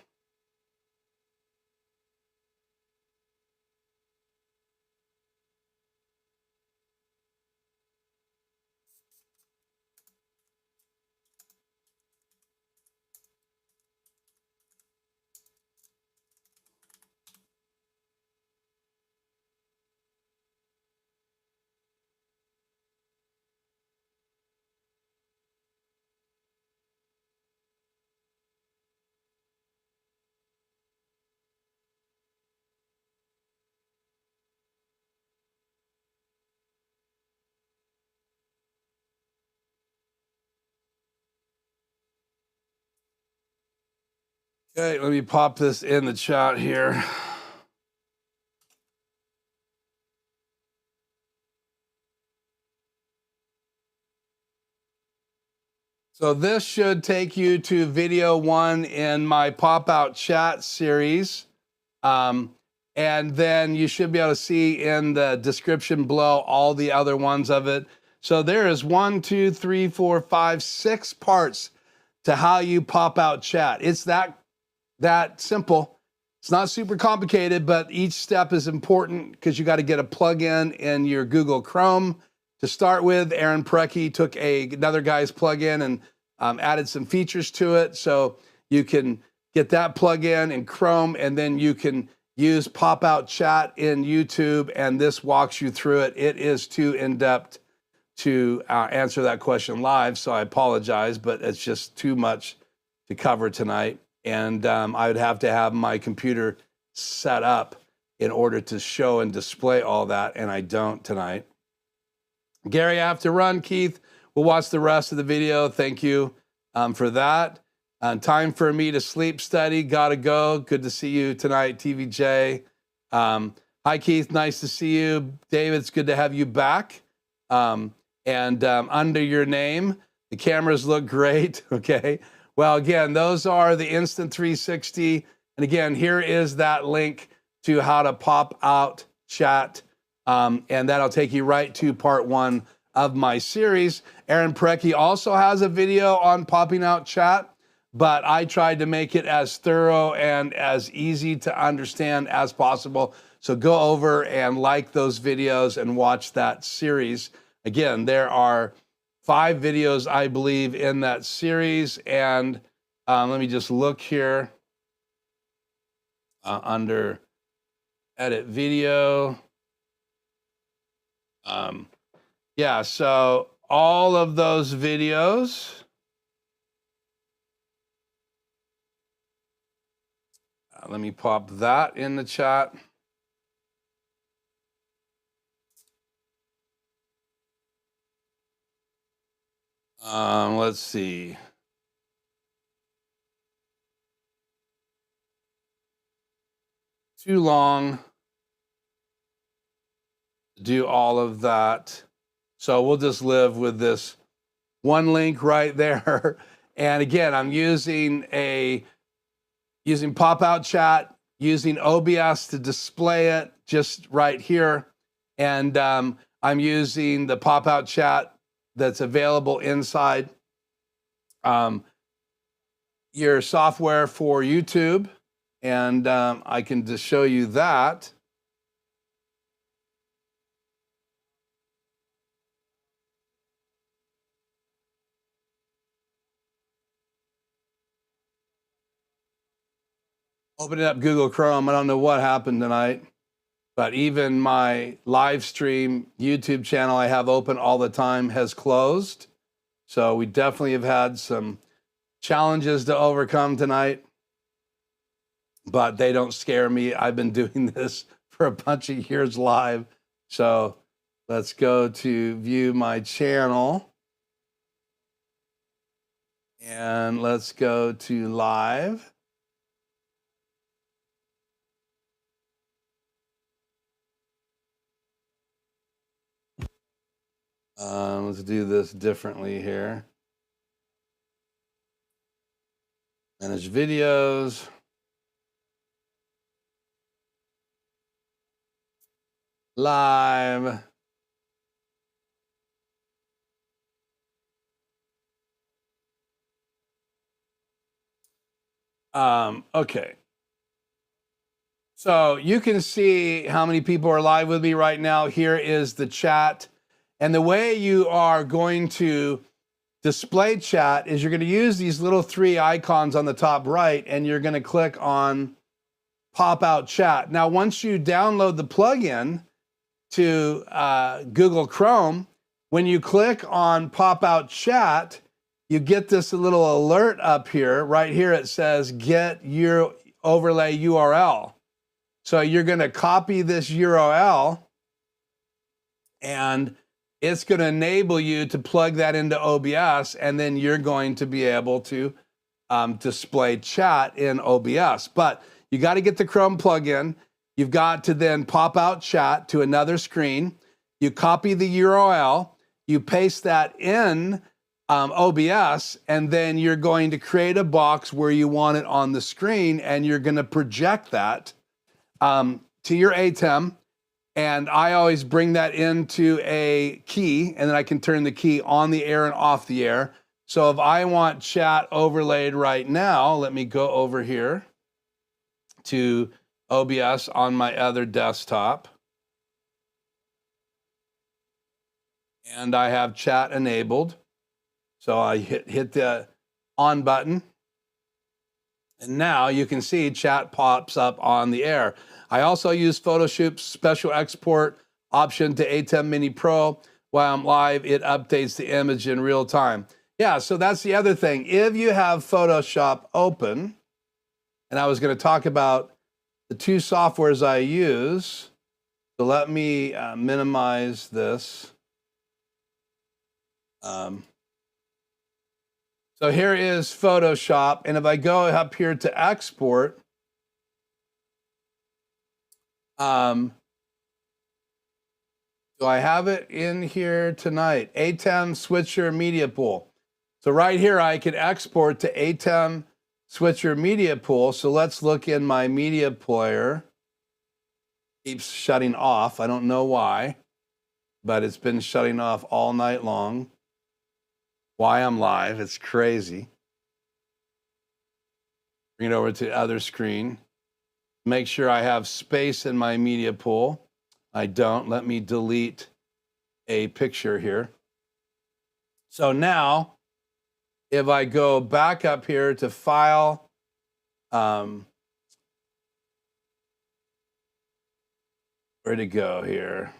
Okay, let me pop this in the chat here. So this should take you to video 1 in my pop-out chat series. And then you should be able to see in the description below all the other ones of it. So there is 1, 2, 3, 4, 5, 6 parts to how you pop out chat. It's that simple. It's not super complicated, but each step is important because you got to get a plug-in in your Google Chrome to start with. Aaron Precki took another guy's plug-in and added some features to it. So you can get that plug-in in Chrome, and then you can use pop-out chat in YouTube, and this walks you through it. It is too in-depth to answer that question live, so I apologize, but it's just too much to cover tonight. And I would have to have my computer set up in order to show and display all that, and I don't tonight. Gary, I have to run. Keith, we'll watch the rest of the video. Thank you for that. Time for me to sleep study. Gotta go. Good to see you tonight, TVJ. Hi, Keith. Nice to see you. David, it's good to have you back. Under your name, the cameras look great. Okay. Well, again, those are the Instant 360. And again, here is that link to how to pop out chat. And that'll take you right to part 1 of my series. Aaron Precki also has a video on popping out chat, but I tried to make it as thorough and as easy to understand as possible. So go over and like those videos and watch that series. Again, there are 5 videos, I believe, in that series. And let me just look here under edit video. Yeah, so all of those videos. Let me pop that in the chat. Let's see. Too long to do all of that. So we'll just live with this one link right there. And again, I'm using pop-out chat, using OBS to display it just right here. And I'm using the pop-out chat that's available inside your software for YouTube. And I can just show you that. Opening up Google Chrome. I don't know what happened tonight, but even my live stream YouTube channel I have open all the time has closed. So we definitely have had some challenges to overcome tonight, but they don't scare me. I've been doing this for a bunch of years live. So let's go to view my channel. And let's go to live. Let's do this differently here. Manage videos. Live. Okay. So you can see how many people are live with me right now. Here is the chat. And the way you are going to display chat is you're going to use these little three icons on the top right, and you're going to click on pop out chat. Now, once you download the plugin to Google Chrome, when you click on pop out chat, you get this little alert up here. Right here it says get your overlay URL. So you're going to copy this URL, and it's going to enable you to plug that into OBS, and then you're going to be able to display chat in OBS. But you got to get the Chrome plugin. You've got to then pop out chat to another screen. You copy the URL, you paste that in OBS, and then you're going to create a box where you want it on the screen, and you're going to project that to your ATEM. And I always bring that into a key, and then I can turn the key on the air and off the air. So if I want chat overlaid right now, let me go over here to OBS on my other desktop. And I have chat enabled. So I hit the on button. And now you can see chat pops up on the air. I also use Photoshoot's special export option to ATEM Mini Pro. While I'm live, it updates the image in real time. Yeah, so that's the other thing. If you have Photoshop open, and I was going to talk about the two softwares I use. So let me minimize this. So here is Photoshop, and if I go up here to export, do I have it in here tonight? ATEM Switcher Media Pool. So right here, I can export to ATEM Switcher Media Pool. So let's look in my media player. Keeps shutting off. I don't know why, but it's been shutting off all night long. Why I'm live, it's crazy. Bring it over to the other screen. Make sure I have space in my media pool. I don't. Let me delete a picture here. So now, if I go back up here to File, where'd it go here?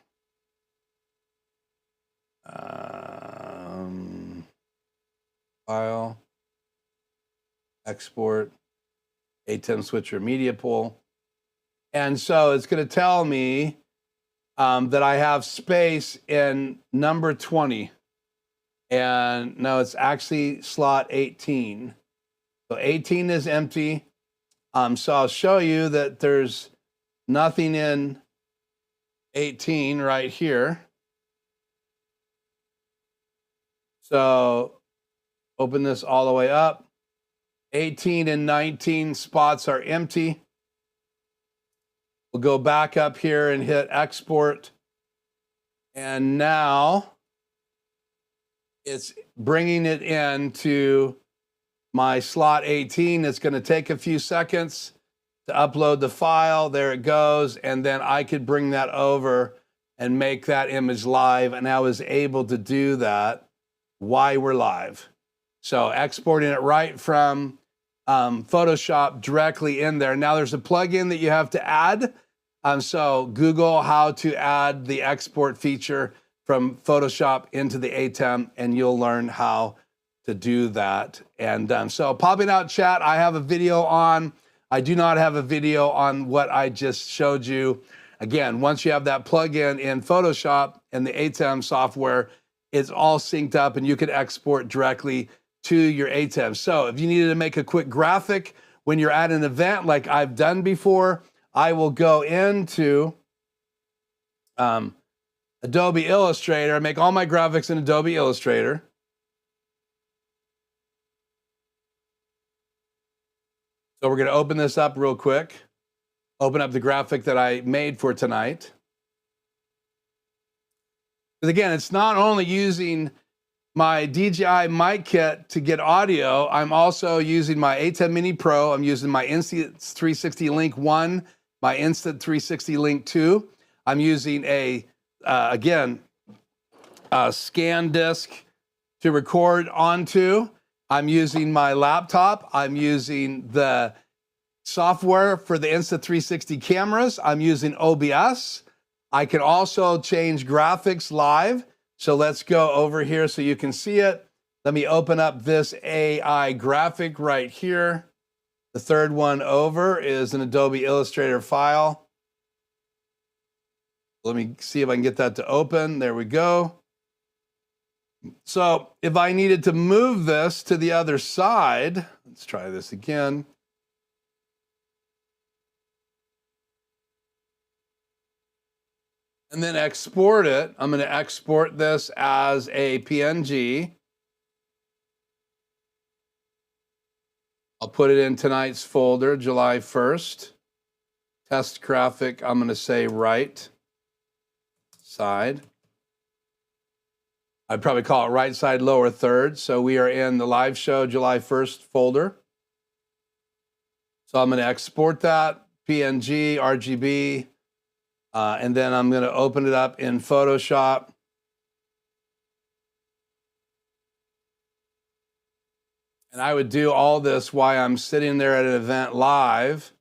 File, export, ATEM Switcher Media Pool. And so it's going to tell me that I have space in number 20. And no, it's actually slot 18. So 18 is empty. So I'll show you that there's nothing in 18 right here. So open this all the way up. 18 and 19 spots are empty. We'll go back up here and hit export. And now it's bringing it into my slot 18. It's going to take a few seconds to upload the file. There it goes. And then I could bring that over and make that image live. And I was able to do that while we're live. So exporting it right from Photoshop directly in there. Now there's a plugin that you have to add. So Google how to add the export feature from Photoshop into the ATEM, and you'll learn how to do that. And so popping out chat, I have a video on. I do not have a video on what I just showed you. Again, once you have that plugin in Photoshop and the ATEM software, it's all synced up and you can export directly to your ATEM. So if you needed to make a quick graphic when you're at an event like I've done before, I will go into Adobe Illustrator. I make all my graphics in Adobe Illustrator. So we're going to open this up real quick. Open up the graphic that I made for tonight. Because again, it's not only using my DJI Mic kit to get audio, I'm also using my ATEM Mini Pro. I'm using my Insta 360 Link 1, my Insta 360 Link 2. I'm using a scan disc to record onto. I'm using my laptop. I'm using the software for the Insta 360 cameras. I'm using OBS. I can also change graphics live. So let's go over here so you can see it. Let me open up this AI graphic right here. The third one over is an Adobe Illustrator file. Let me see if I can get that to open. There we go. So if I needed to move this to the other side, let's try this again. And then export it. I'm going to export this as a PNG. I'll put it in tonight's folder, July 1st. Test graphic, I'm going to say right side. I'd probably call it right side, lower third. So we are in the live show July 1st folder. So I'm going to export that, PNG, RGB. And then I'm going to open it up in Photoshop. And I would do all this while I'm sitting there at an event live.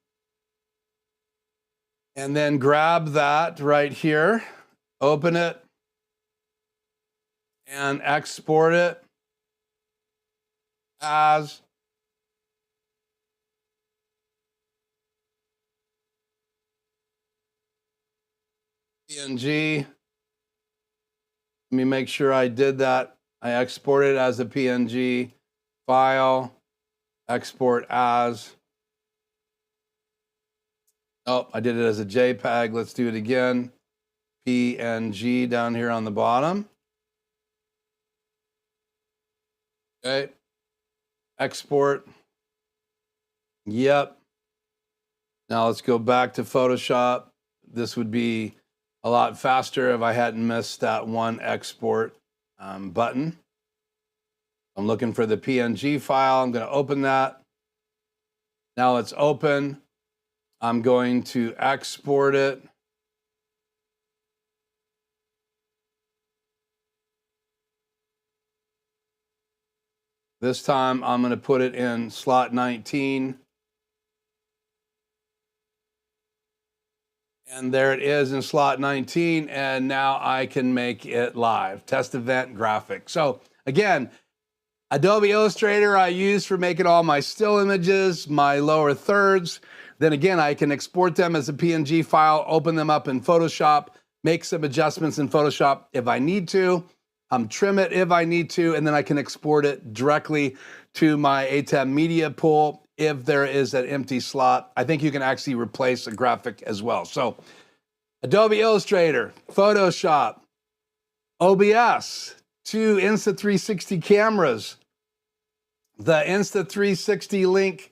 And then grab that right here, open it, and export it as PNG. Let me make sure I did that. I exported it as a PNG file, export as. Oh, I did it as a JPEG. Let's do it again. PNG down here on the bottom. Okay. Export. Yep. Now let's go back to Photoshop. This would be a lot faster if I hadn't missed that one export button. I'm looking for the PNG file. I'm going to open that. Now it's open. I'm going to export it. This time I'm going to put it in slot 19. And there it is in slot 19. And now I can make it live. Test event graphic. So again, Adobe Illustrator I use for making all my still images, my lower thirds. Then again, I can export them as a PNG file, open them up in Photoshop, make some adjustments in Photoshop if I need to, trim it if I need to, and then I can export it directly to my ATEM media pool if there is an empty slot. I think you can actually replace a graphic as well. So Adobe Illustrator, Photoshop, OBS, 2 Insta 360 cameras, the Insta 360 Link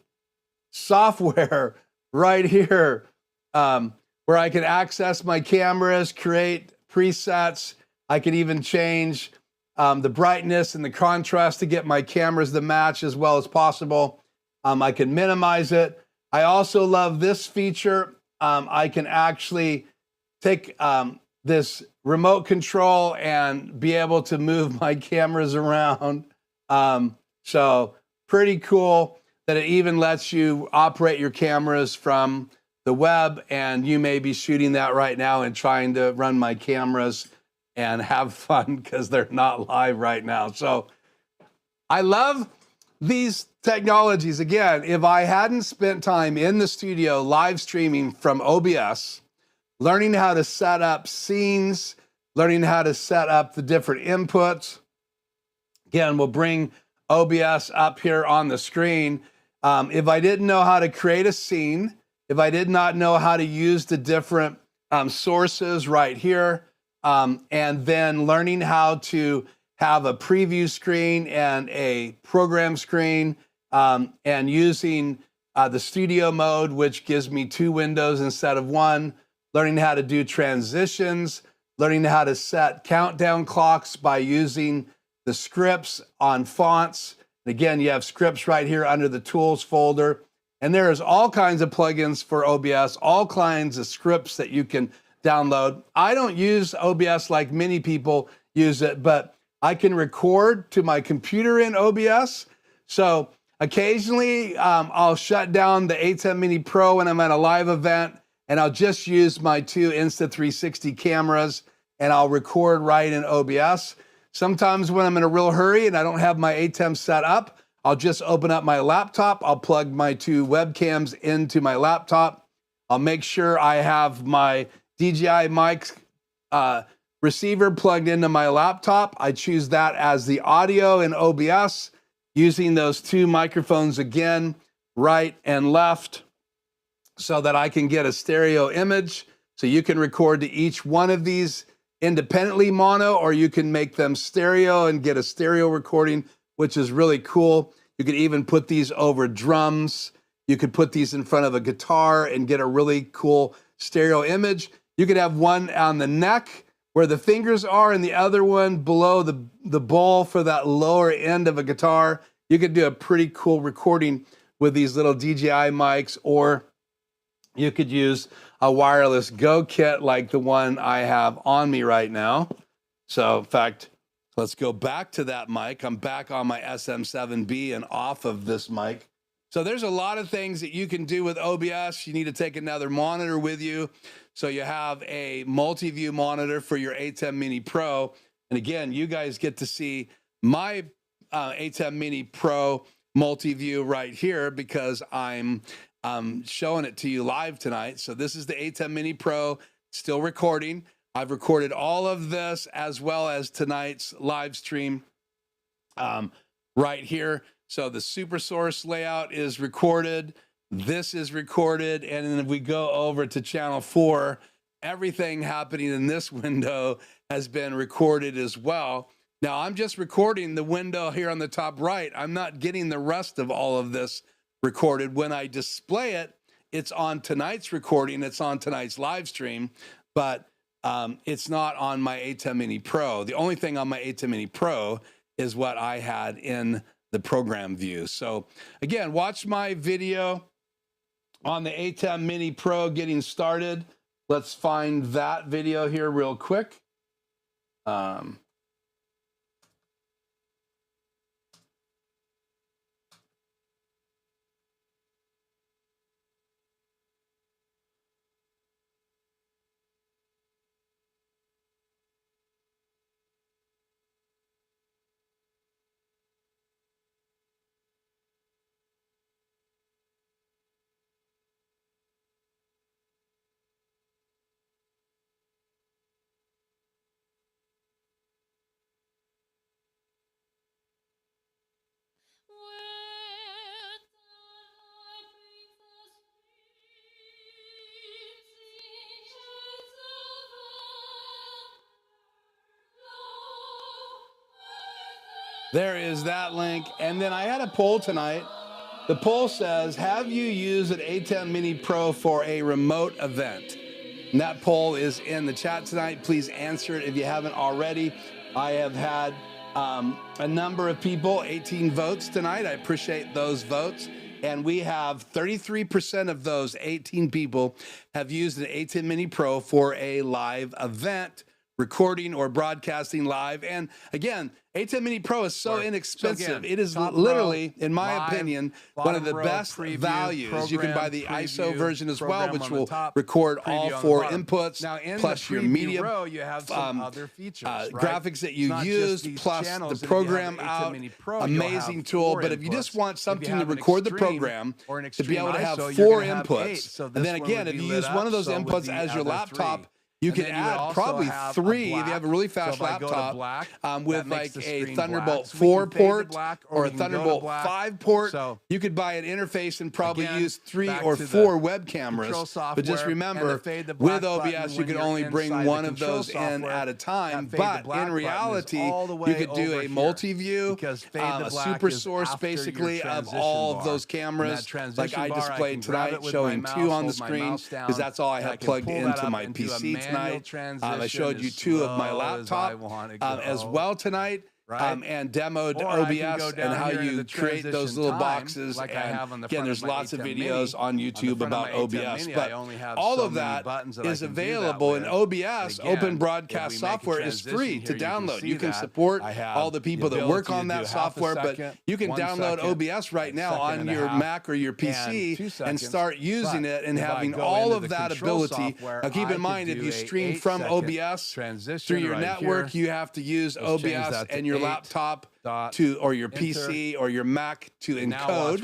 software right here, where I can access my cameras, create presets. I can even change the brightness and the contrast to get my cameras to match as well as possible. I can minimize it. I also love this feature. I can actually take this remote control and be able to move my cameras around. So pretty cool that it even lets you operate your cameras from the web, and you may be shooting that right now and trying to run my cameras and have fun because they're not live right now. So I love these technologies. Again, if I hadn't spent time in the studio live streaming from OBS, learning how to set up scenes, learning how to set up the different inputs. Again, we'll bring OBS up here on the screen. If I didn't know how to create a scene, if I did not know how to use the different sources right here, and then learning how to have a preview screen and a program screen, and using the studio mode, which gives me 2 windows instead of 1, learning how to do transitions, learning how to set countdown clocks by using the scripts on fonts. And again, you have scripts right here under the tools folder. And there's all kinds of plugins for OBS, all kinds of scripts that you can download. I don't use OBS like many people use it, but I can record to my computer in OBS. So occasionally I'll shut down the ATEM Mini Pro when I'm at a live event, and I'll just use my 2 Insta360 cameras, and I'll record right in OBS. Sometimes when I'm in a real hurry and I don't have my ATEM set up, I'll just open up my laptop. I'll plug my 2 webcams into my laptop. I'll make sure I have my DJI Mic receiver plugged into my laptop. I choose that as the audio in OBS, using those 2 microphones again, right and left, so that I can get a stereo image. So you can record to each one of these independently mono, or you can make them stereo and get a stereo recording, which is really cool. You could even put these over drums. You could put these in front of a guitar and get a really cool stereo image. You could have one on the neck where the fingers are and the other one below the bowl for that lower end of a guitar. You could do a pretty cool recording with these little DJI mics, or you could use a wireless Go kit like the one I have on me right now. So in fact, let's go back to that mic. I'm back on my SM7B and off of this mic. So there's a lot of things that you can do with OBS. You need to take another monitor with you. So you have a multi-view monitor for your ATEM Mini Pro. And again, you guys get to see my ATEM Mini Pro multi-view right here because I'm showing it to you live tonight. So this is the ATEM Mini Pro, still recording. I've recorded all of this as well as tonight's live stream right here. So the super source layout is recorded. This is recorded. And then if we go over to channel 4, everything happening in this window has been recorded as well. Now I'm just recording the window here on the top right. I'm not getting the rest of all of this recorded. When I display it, it's on tonight's recording. It's on tonight's live stream, but it's not on my ATEM Mini Pro. The only thing on my ATEM Mini Pro is what I had in the program view. So again, watch my video on the ATEM Mini Pro getting started. Let's find that video here real quick. There is that link. And then I had a poll tonight. The poll says, have you used an ATEM Mini Pro for a remote event? And that poll is in the chat tonight. Please answer it if you haven't already. I have had a number of people, 18 votes tonight. I appreciate those votes. And we have 33% of those 18 people have used an ATEM Mini Pro for a live event, recording or broadcasting live. And again, ATEM Mini Pro is so inexpensive. So again, it is literally, in my opinion, one of the best values. You can buy the ISO version as well, which will record all 4 inputs, now plus your media row, you have some other features, graphics that you use, plus the program out. Amazing tool. But if you just want something to record the program, to be able to have 4 inputs, and then again, if you use one of those inputs as your laptop, You could add probably 3 if you have a really fast laptop with like a Thunderbolt 4 port or a Thunderbolt 5 port. You could buy an interface and probably use 3 or 4 web cameras. But just remember, with OBS, you can only bring one of those in at a time. But in reality, you could do a multi-view, a super source basically of all of those cameras, like I displayed tonight, showing 2 on the screen, because that's all I have plugged into my PC tonight. I showed you 2 of my laptop as well tonight. And demoed OBS and how you create those little boxes. And again, there's lots of videos on YouTube about OBS, but all of that is available in OBS. Open Broadcast Software is free to download. You can support all the people that work on that software, but you can download OBS right now on your Mac or your PC and start using it and having all of that ability. Now, keep in mind, if you stream from OBS through your network, you have to use OBS and your laptop or your PC or your Mac to encode.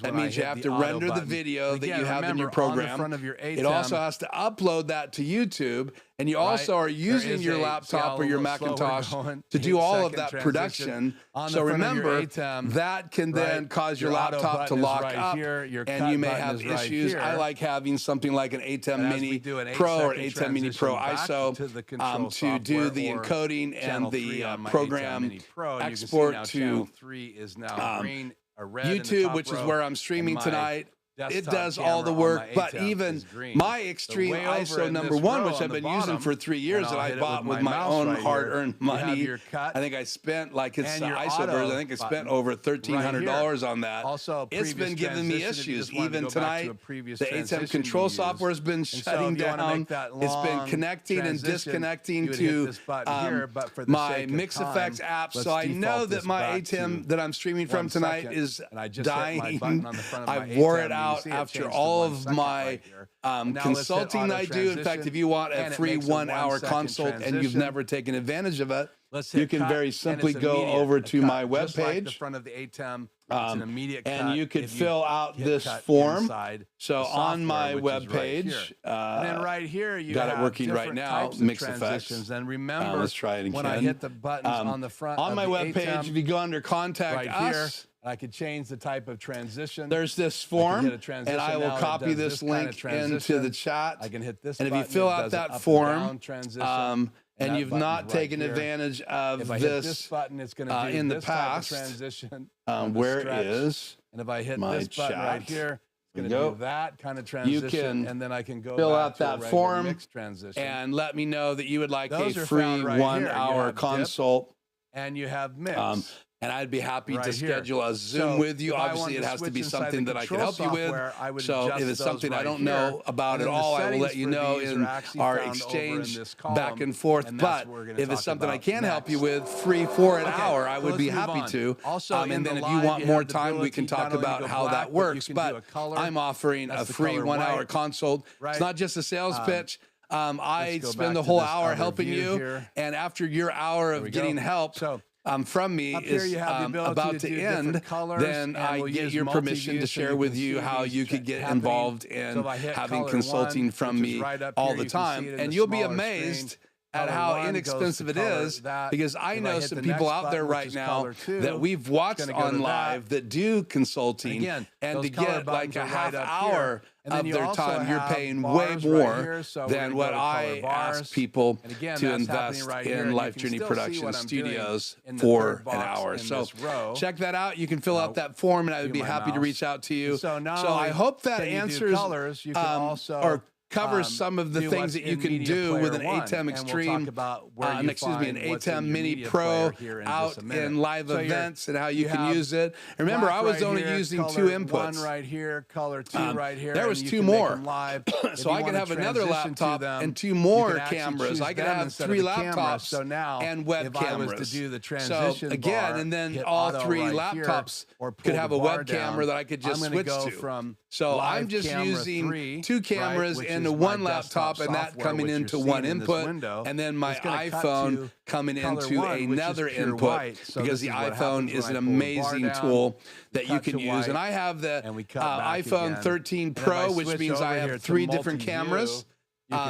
That means you have to render the video that you have in your program. It also has to upload that to YouTube, and you also are using your laptop or your Macintosh to do all of that production. So remember, that can then cause your laptop to lock up, and you may have issues. I like having something like an ATEM Mini Pro or ATEM Mini Pro ISO to do the encoding and the program export to YouTube, which is where I'm streaming tonight. It does all the work, but even my extreme ISO #1, which I've been using for 3 years, that I bought with my own hard-earned money. I think I spent, like, it's the ISO version, I think I spent over $1,300 on that. It's been giving me issues. Even tonight, the ATEM control software has been shutting down. It's been connecting and disconnecting to my Mix Effects app. So I know that my ATEM that I'm streaming from tonight is dying. I wore it out after all of my consulting I do. In fact, if you want a free 1-hour consult and you've never taken advantage of it, you can very simply go over to my webpage, and you could fill out this form. So on my webpage, then right here, you got it working right now, Mix Effects. And remember, let's try it again. when I hit the buttons on the front on my webpage, if you go under Contact Us, I could change the type of transition. There's this form, and I will copy this link into the chat. I can hit this and if you fill out that form, and you've not taken advantage of this button, it's going to do in the past, transition. Where is and if I hit my this button chat? right here, it's going to do that kind of transition. You can and then I can go fill back out to a that regular form mix transition. and let me know that you would like Those a are free found right here. You 1-hour have consult. And you have mix. And I'd be happy Right to here. schedule a Zoom with you. if I Obviously, wanted it to has to switch be inside something the that I can control help you with. software, I would So adjust if it's those something I right don't here. know about And at then the all, I will let settings you for know these in are actually our found over in exchange this back column, and forth. and that's But what we're gonna if it's talk something I about can help you next. with free for an hour, I would let's be move happy on. to. Also, And in then the if you live, want you more have the time, we ability can not talk only to about go how black, that but works. you can do But a color. I'm offering That's a the free color 1-hour white. consult. Right. It's not just a sales pitch. I go spend back the to whole this hour other helping view you, here. and after your hour we of go. getting help So, from me up here is you have the ability about to to do end, different colors, then and I we'll get use your permission multi-view to so share you with can you see how these you could get happening. involved in So if I hit having color consulting 1, from which is me right up all here, the you can time. see it in And the you'll be smaller amazed screen. at Color how 1 goes inexpensive to it color is, that. because I If I know hit some the people next out there button, which right is now color 2, that we've watched gonna go to on that. live that do consulting, Again, and those to color get like buttons a are half right up hour here. And then of you their also time, you're have paying bars way right more here, so we're than gonna what go to color I bars. ask people And again, to that's invest happening right here, in and you Life can Journey still see Production what I'm doing Studios in the for third an box hour. in So this row. check that out. You can fill out that form, and I would do be my happy to mouse. reach out to you. So not I only hope that can you do answers colors, you can also, or covers some of the do things what's that you in can Media do with an Player 1, ATEM and we'll Extreme, talk about where you excuse me, an find what's in ATEM your Mini Media Pro Player here in out just a minute. in live So events and how you can have use it. Remember, black I was right only here, using color 2 inputs. 1 right here, color 2 right here. There was and you 2 can make more. them live. So I could have another laptop and 2 more cameras. I could have 3 laptops so now, and web if cameras. I was to do the transition so again, bar, and then hit all auto 3 right here, laptops or pull could have the a bar web down. camera that I could just I'm switch go to. From So live I'm just camera using 3, 2 cameras right, into is my 1 laptop, desktop and that software, coming which into you're 1 seeing in this input, window. and then my It's gonna cut iPhone to coming color into 1, which is another pure input, white. So because this the is what iPhone happens is when an I pull the bar amazing down, tool that you cut can to use. white, And I have the and we cut back iPhone again. 13 And if Pro, I which switch means over I here have to 3 different multi-view, cameras.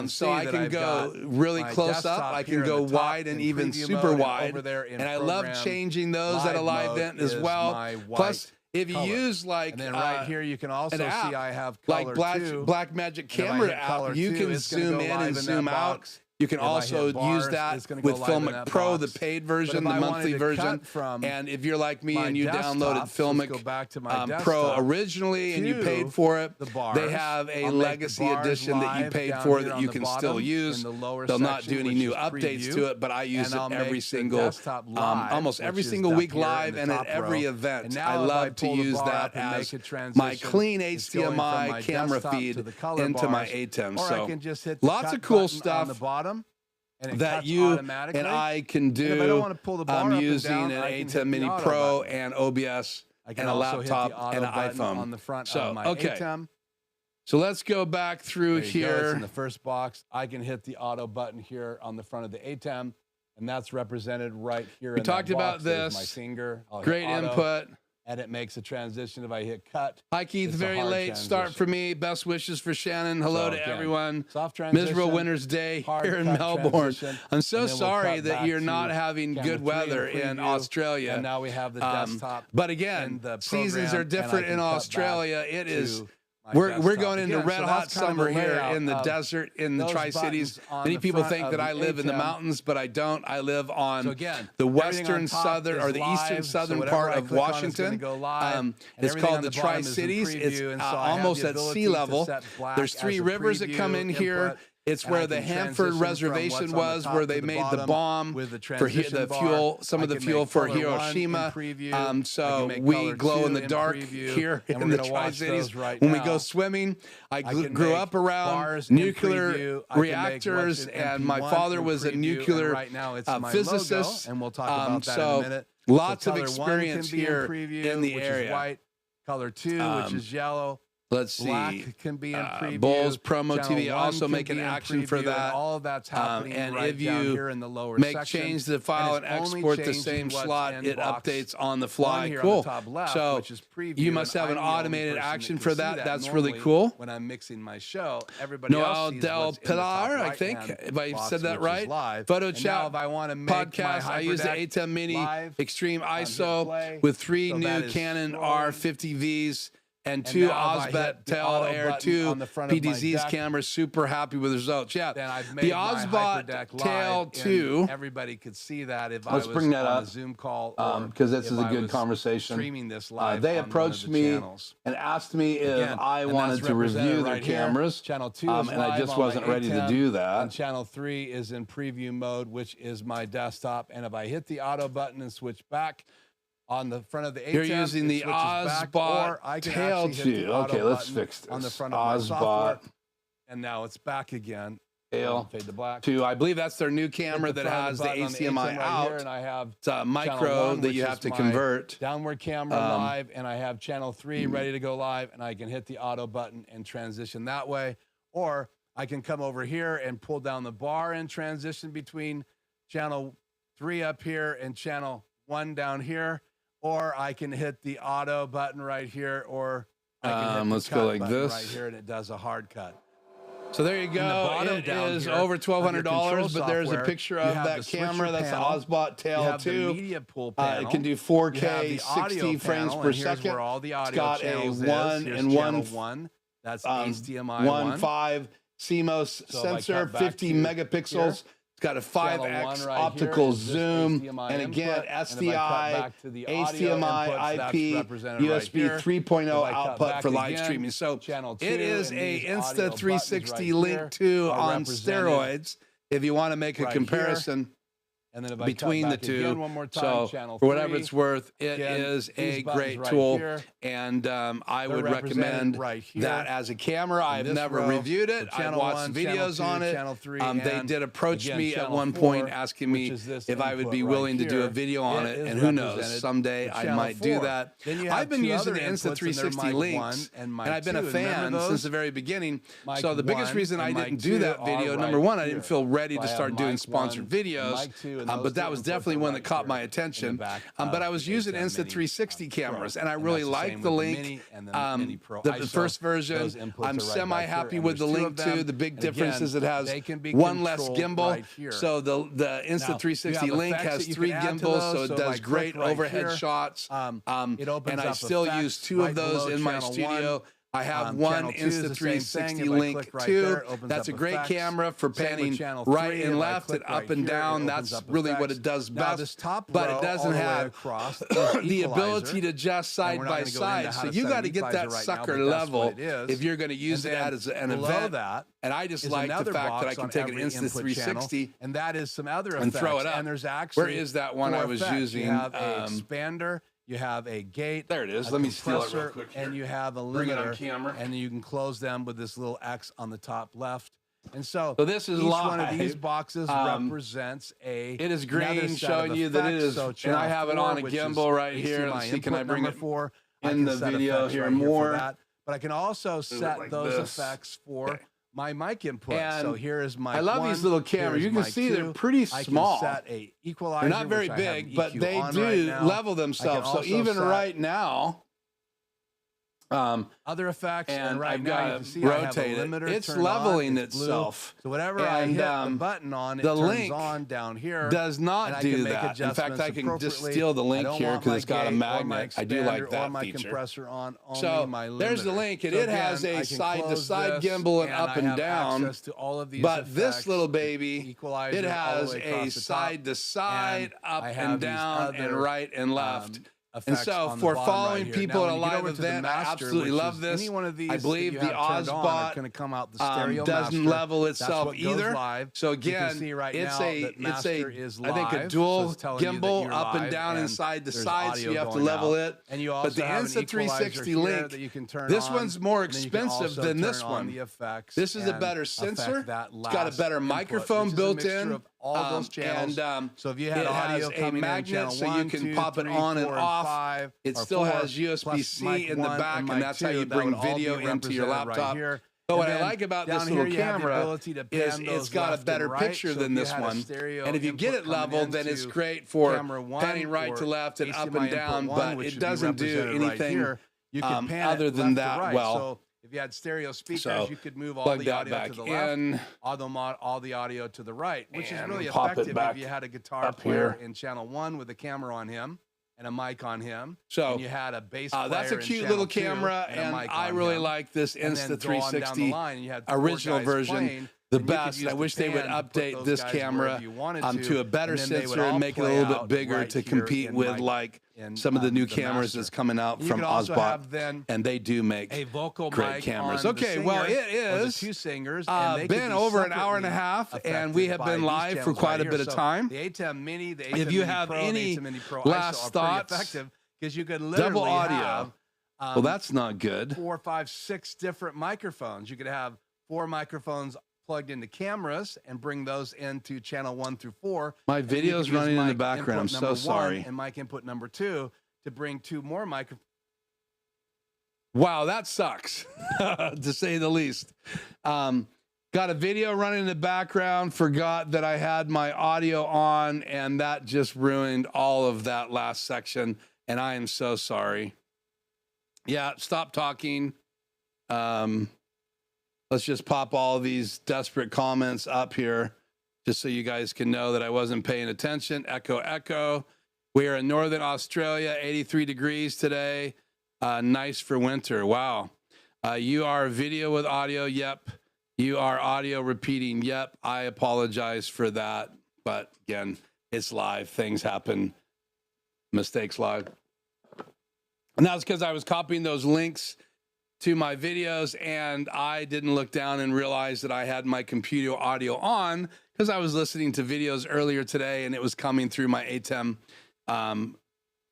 So I can go really close up, I can go wide and even super wide, and I love changing those at a live event as well. Plus, if you use like, and then right here you can also see I have color like Black Magic Camera app, you can zoom in and zoom out. You can also use that with Filmic Pro, the paid version, the monthly version. And if you're like me and you downloaded Filmic Pro originally and you paid for it, they have a legacy edition that you paid for that you can still use. They'll not do any new updates to it, but I use it every single, almost every single week live and at every event. I love to use that as my clean HDMI camera feed into my ATEM. So lots of cool stuff that you and I can do using an ATEM Mini Pro and OBS and a laptop and an iPhone on the front so, of my okay. ATEM. So let's go back through here. In the first box, I can hit the auto button here on the front of the ATEM, and that's represented right here. We talked about this. My finger. Great input. And it makes a transition if I hit cut. Hi, Keith. Very late start for me. Best wishes for Shannon. Hello to everyone. Miserable winter's day here in Melbourne. I'm so sorry that you're not having good weather in Australia. And now we have the desktop. But again, seasons are different in Australia. It is. We're going into red hot summer here in the desert, in the Tri-Cities. Many people think that I live in the mountains, but I don't. I live on the western southern or the eastern southern part of Washington. It's called the Tri-Cities. It's almost at sea level. There's 3 rivers that come in here. It's where the Hanford Reservation was, where they made the bomb for the fuel, some of the fuel for Hiroshima. So we glow in the dark here in the Tri-Cities. When we go swimming, I grew up around nuclear reactors, and my father was a nuclear physicist. And we'll talk about that in a minute. Lots of experience here in the area. White, color 2, which is yellow. Let's see. Black can be in preview. Bulls Promo TV also make an action for that. All of that's happening and right if you down here in the lower change the file and export the same slot, it updates on the fly. Cool. So you must have an automated action for that. That's really cool. When I'm mixing my show, everybody Noel Del Pilar, I think, if I said that right. Photo chat podcast. I use the ATEM Mini Extreme ISO with 3 new Canon R50Vs. And 2 Osbot Air 2 PDZs cameras. Super happy with the results. Yeah, the Osbot Tail 2. Everybody could see that if Let's I was bring that on up, a Zoom call, because this is a good conversation. Streaming this live. They approached me and asked me if I wanted to review their cameras. Channel 2 and I just wasn't ready to do that. And channel 3 is in preview mode, which is my desktop. And if I hit the auto button and switch back, on the front of the ATEM, you're using the Osbot Tail 2. Okay, let's fix this. On the front of my software, and now it's back again. Tail fade to black. 2. I believe that's their new camera that has the HDMI out. And I have it's a micro that you have to convert. Downward camera live, and I have channel 3 ready to go live, and I can hit the auto button and transition that way. Or I can come over here and pull down the bar and transition between channel 3 up here and channel 1 down here. Or I can hit the auto button right here, or I can hit the cut button right here, and it does a hard cut. So there you go. It is over $1,200, but there's a picture of that camera. That's the Osbot Tail 2. Media pool panel. It can do 4K, 60 frames per second. It's got a 1 and 1. That's HDMI 1.5 CMOS sensor, 50 megapixels. It's got a 5x optical zoom, and again, SDI, HDMI, IP, USB 3.0 output for live streaming. So it is a Insta 360 Link 2 on steroids, if you want to make a comparison. And then between the two, so for whatever it's worth, it is a great tool, and I would recommend that as a camera. I've never reviewed it. I've watched videos on it. They did approach me at one point asking me if I would be willing to do a video on it, and who knows, someday I might do that. I've been using the Insta360 Links, and I've been a fan since the very beginning. So the biggest reason I didn't do that video, number one, I didn't feel ready to start doing sponsored videos. and but that was definitely one that caught my attention. But I was using Insta 360 cameras, and I really like the Link. The first version, I'm semi-happy with the Link 2. The big difference is it has one less gimbal. So the Insta 360 Link has 3 gimbals, so it does great overhead shots. And I still use 2 of those in my studio. I have one Insta 360 Link 2. That's a great camera for panning right and left and up and down. That's really what it does best. But it doesn't have the ability to adjust side by side. So you got to get that sucker level if you're going to use it as an event. And I just like the fact that I can take an Insta 360 and that is some other and throw it up. And there's actually, where is that one I was using? You have an expander. You have a gate. There it is. Let me steal it real quick here. And you have a limiter. Bring it on camera. And you can close them with this little X on the top left. And so this is each live. one of these boxes represents a. It is green, showing you that it is. So and I have it on a gimbal right here. Let's see, can I bring it in the video here more? But I can also set those effects for my mic input. And so here is my. I love these little cameras. You can see they're pretty small. Set a equalizer, they're not very big, but they do level themselves. So even right now, other effects, and right I've now got you can see rotate it. It's leveling itself. So whatever I hit the button on, it turns on down here. Does not do that. In fact, I can just steal the Link here because it's got a magnet. I do like that feature. So there's the Link, and it has a side-to-side gimbal and up and down. But this little baby, it has a side-to-side, up and down, and right and left. And so for following people at a live event, I absolutely love this. I believe the Ozbot doesn't level itself either. So again, it's I think a dual gimbal up and down and side to side, so you have to level it. But the Insta 360 Link, this one's more expensive than this one. This is a better sensor. It's got a better microphone built in. All those channels. So if you had audio coming magnet, so you can pop it on and off. It still has USB-C in the back, and that's how you bring video into your laptop. But what I like about this little camera is it's got a better picture than this one. And if you get it leveled, then it's great for panning right to left and up and down, but it doesn't do anything other than that well. If you had stereo speakers, you could move all the audio to the left, all the audio to the right, which is really effective if you had a guitar player in channel 1 with a camera on him and a mic on him. So and you had a bass player that's a cute little camera, and I really like this Insta 360 original version. The best. I wish they would update this camera to a better sensor and make it a little bit bigger to compete with like some of the new cameras that's coming out from Ozbot, and they do make great cameras. Okay, well, it is been over an hour and a half, and we have been live for quite a bit of time. The ATEM Mini, the ATEM if you have any last thoughts, because you could double audio. Well, that's not good. 4, 5, 6 different microphones. You could have 4 microphones plugged into cameras and bring those into channel 1 through 4. My video's running in the background. I'm so sorry. And mic input number 2 to bring 2 more microphones. Wow, that sucks, to say the least. Got a video running in the background, forgot that I had my audio on, and that just ruined all of that last section, and I am so sorry. Yeah, stop talking. Let's just pop all these desperate comments up here just so you guys can know that I wasn't paying attention. Echo, echo. We are in Northern Australia, 83 degrees today. Nice for winter. Wow. You are video with audio. Yep. You are audio repeating. Yep. I apologize for that. But again, it's live. Things happen. Mistakes live. And that's because I was copying those links to my videos, and I didn't look down and realize that I had my computer audio on because I was listening to videos earlier today, and it was coming through my ATEM,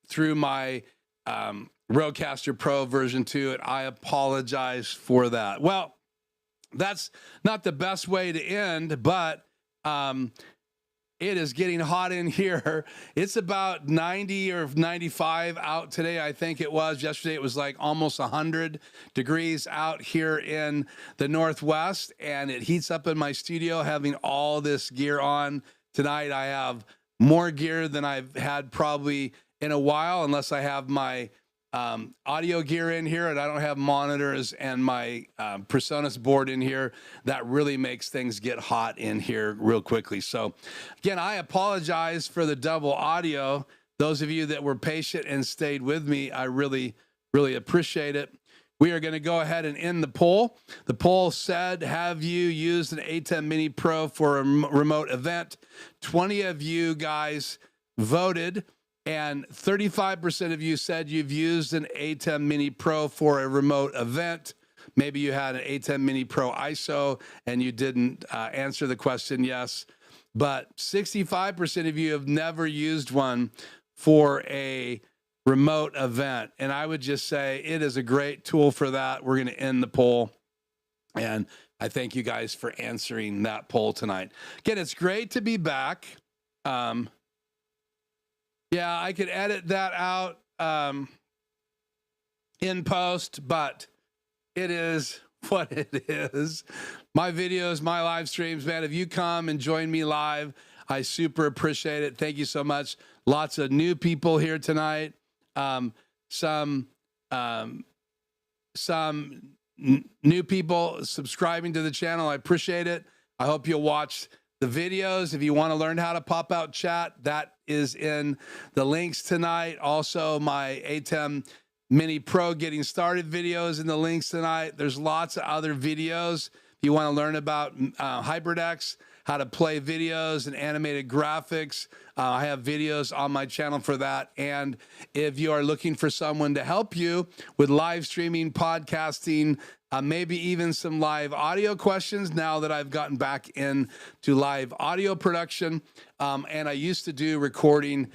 through my Rodecaster Pro version 2, and I apologize for that. Well, that's not the best way to end, but it is getting hot in here. It's about 90 or 95 out today, I think it was. Yesterday it was like almost 100 degrees out here in the Northwest, and it heats up in my studio having all this gear on. Tonight I have more gear than I've had probably in a while, unless I have my audio gear in here and I don't have monitors and my PreSonus board in here. That really makes things get hot in here real quickly. So again, I apologize for the double audio. Those of you that were patient and stayed with me, I really, really appreciate it. We are going to go ahead and end the poll. The poll said, have you used an ATEM Mini Pro for a remote event? 20 of you guys voted, and 35% of you said you've used an ATEM Mini Pro for a remote event. Maybe you had an ATEM Mini Pro ISO and you didn't answer the question yes. But 65% of you have never used one for a remote event. And I would just say it is a great tool for that. We're going to end the poll. And I thank you guys for answering that poll tonight. Again, it's great to be back. Yeah, I could edit that out in post, but it is what it is. My videos, my live streams, man, if you come and join me live, I super appreciate it. Thank you so much. Lots of new people here tonight. Some new people subscribing to the channel. I appreciate it. I hope you'll watch the videos. If you want to learn how to pop out chat, that is in the links tonight. Also, my ATEM Mini Pro getting started videos in the links tonight. There's lots of other videos. If you want to learn about HybridX, how to play videos and animated graphics, I have videos on my channel for that. And if you are looking for someone to help you with live streaming, podcasting, maybe even some live audio questions now that I've gotten back into live audio production. And I used to do recording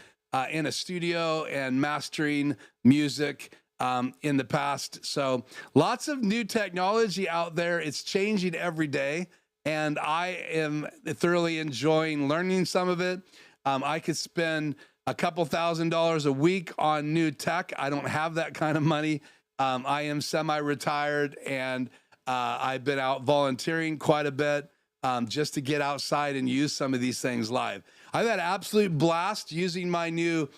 in a studio and mastering music in the past. So lots of new technology out there. It's changing every day. And I am thoroughly enjoying learning some of it. I could spend a couple $1,000s a week on new tech. I don't have that kind of money. I am semi-retired, and I've been out volunteering quite a bit just to get outside and use some of these things live. I've had an absolute blast using my new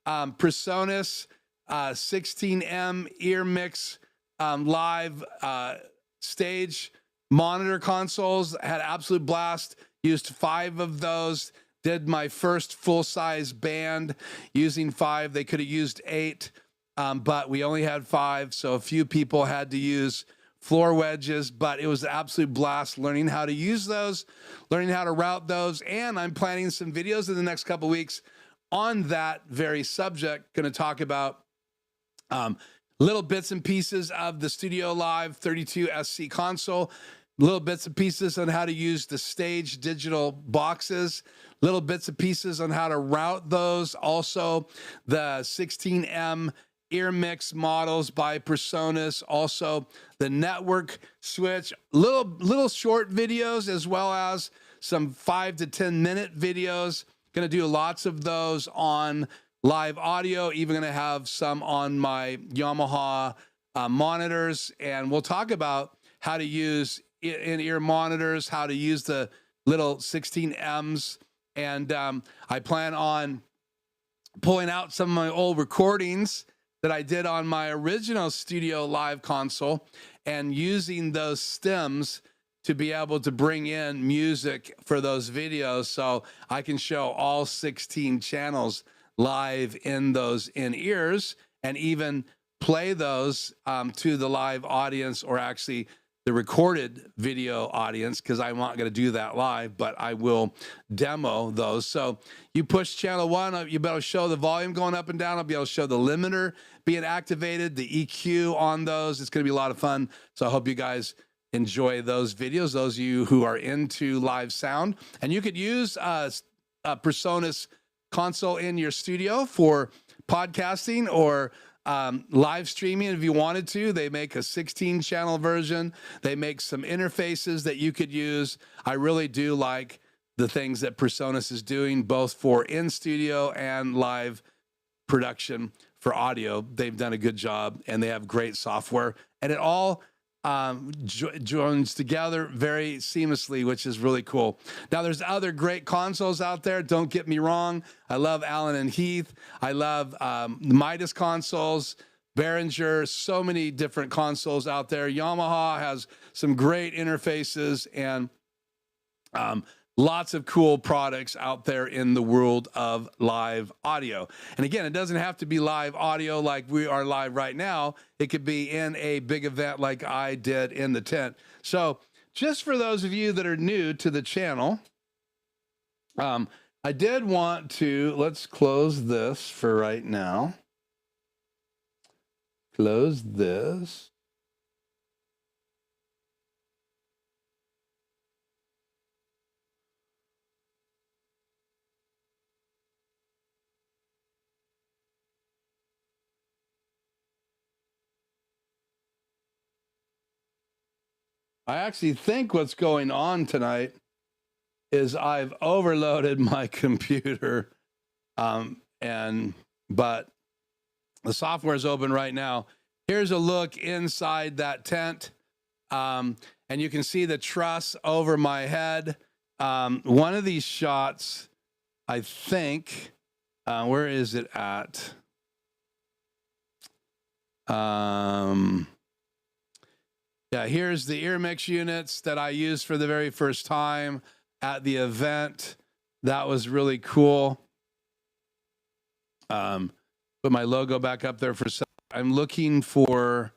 PreSonus 16M ear mix live stage monitor consoles. I had an absolute blast. Used 5 of those. Did my first full-size band using 5. They could have used 8, but we only had 5, so a few people had to use floor wedges, but it was an absolute blast learning how to use those, learning how to route those, and I'm planning some videos in the next couple of weeks on that very subject. Going to talk about little bits and pieces of the Studio Live 32 SC console, little bits and pieces on how to use the stage digital boxes, little bits and pieces on how to route those. Also, the 16M ear mix models by PreSonus. Also, the network switch. Little short videos as well as some 5 to 10 minute videos. Going to do lots of those on live audio. Even going to have some on my Yamaha monitors, and we'll talk about how to use in-ear monitors, how to use the little 16Ms. And I plan on pulling out some of my old recordings that I did on my original Studio Live console and using those stems to be able to bring in music for those videos, so I can show all 16 channels live in those in-ears and even play those to the live audience, or actually the recorded video audience, because I'm not going to do that live, but I will demo those. So you push channel 1, you better show the volume going up and down. I'll be able to show the limiter being activated, the EQ on those. It's going to be a lot of fun. So I hope you guys enjoy those videos, those of you who are into live sound. And you could use a PreSonus console in your studio for podcasting or live streaming if you wanted to. They make a 16 channel version. They make some interfaces that you could use. I really do like the things that PreSonus is doing, both for in studio and live production for audio. They've done a good job, and they have great software, and it all joins together very seamlessly, which is really cool. Now, there's other great consoles out there. Don't get me wrong. I love Allen and Heath. I love Midas consoles, Behringer, so many different consoles out there. Yamaha has some great interfaces and lots of cool products out there in the world of live audio. And again, it doesn't have to be live audio like we are live right now. It could be in a big event like I did in the tent. So just for those of you that are new to the channel, I did want to, let's close this for right now. Close this. I actually think what's going on tonight is I've overloaded my computer, but the software is open right now. Here's a look inside that tent, and you can see the truss over my head. One of these shots, I think, where is it at? Yeah, here's the ear mix units that I used for the very first time at the event. That was really cool. Put my logo back up there for a second. I'm looking for,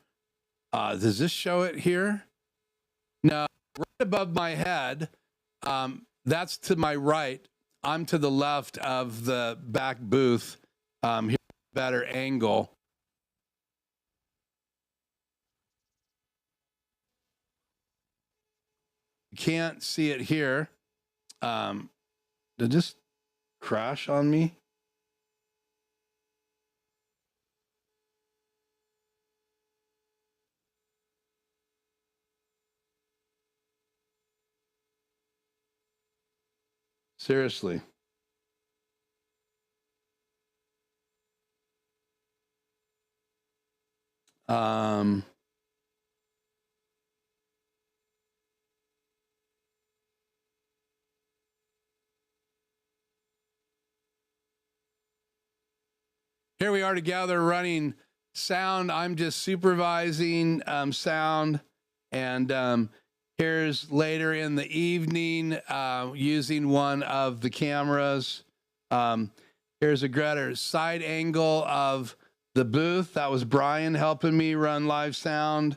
does this show it here? No, right above my head, that's to my right. I'm to the left of the back booth. Here's a better angle. Can't see it here. Did it just crash on me? Seriously. Here we are together running sound. I'm just supervising sound. And here's later in the evening using one of the cameras. Here's a greater side angle of the booth. That was Brian helping me run live sound.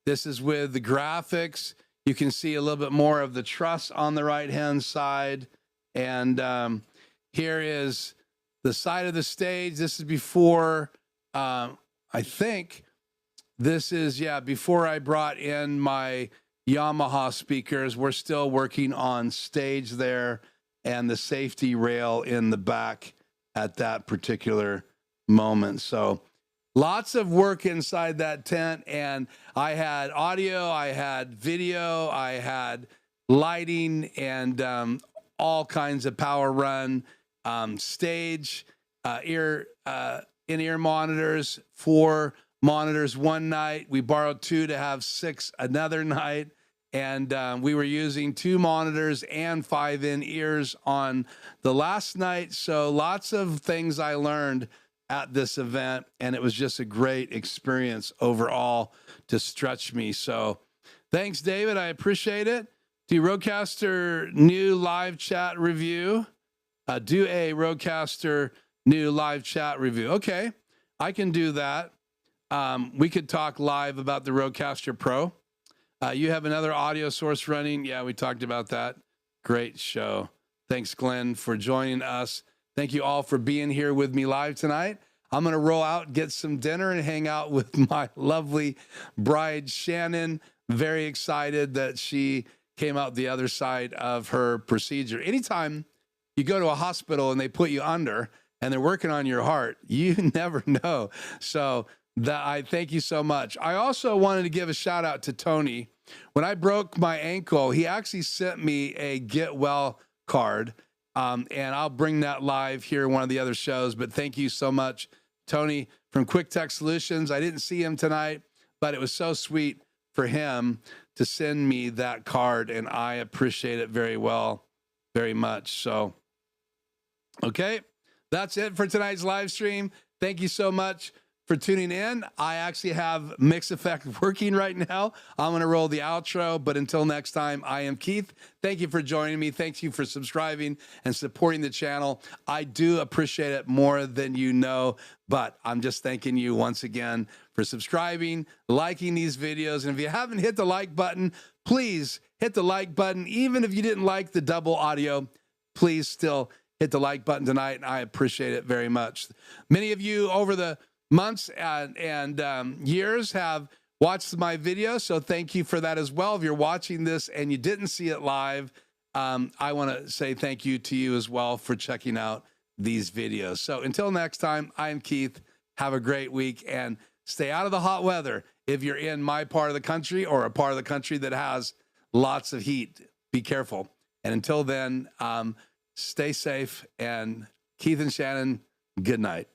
This is with the graphics. You can see a little bit more of the truss on the right-hand side. And here is the side of the stage. This is before, I think this is, yeah, before I brought in my Yamaha speakers. We're still working on stage there and the safety rail in the back at that particular moment. So lots of work inside that tent. And I had audio, I had video, I had lighting, and all kinds of power run. Stage, in-ear monitors, 4 monitors one night. We borrowed 2 to have 6 another night. And we were using 2 monitors and 5 in-ears on the last night. So lots of things I learned at this event. And it was just a great experience overall to stretch me. So thanks, David. I appreciate it. The Rodecaster new live chat review. Do a Rodecaster new live chat review. Okay, I can do that. We could talk live about the Rodecaster Pro. You have another audio source running. Yeah, we talked about that. Great show. Thanks, Glenn, for joining us. Thank you all for being here with me live tonight. I'm going to roll out, get some dinner, and hang out with my lovely bride, Shannon. Very excited that she came out the other side of her procedure. Anytime you go to a hospital and they put you under and they're working on your heart, you never know. So I thank you so much. I also wanted to give a shout out to Tony. When I broke my ankle, he actually sent me a get well card. And I'll bring that live here in one of the other shows. But thank you so much, Tony from Quick Tech Solutions. I didn't see him tonight, but it was so sweet for him to send me that card, and I appreciate it very much. So, okay, that's it for tonight's live stream. Thank you so much for tuning in. I actually have Mix Effect working right now. I'm going to roll the outro, but until next time, I am Keith. Thank you for joining me. Thank you for subscribing and supporting the channel. I do appreciate it more than you know, but I'm just thanking you once again for subscribing, liking these videos. And if you haven't hit the like button, please hit the like button. Even if you didn't like the double audio, please still hit the like button tonight, and I appreciate it very much. Many of you over the months and years have watched my videos, so thank you for that as well. If you're watching this and you didn't see it live, I want to say thank you to you as well for checking out these videos. So until next time, I'm Keith. Have a great week and stay out of the hot weather. If you're in my part of the country or a part of the country that has lots of heat, be careful. And until then, stay safe, and Keith and Shannon, good night.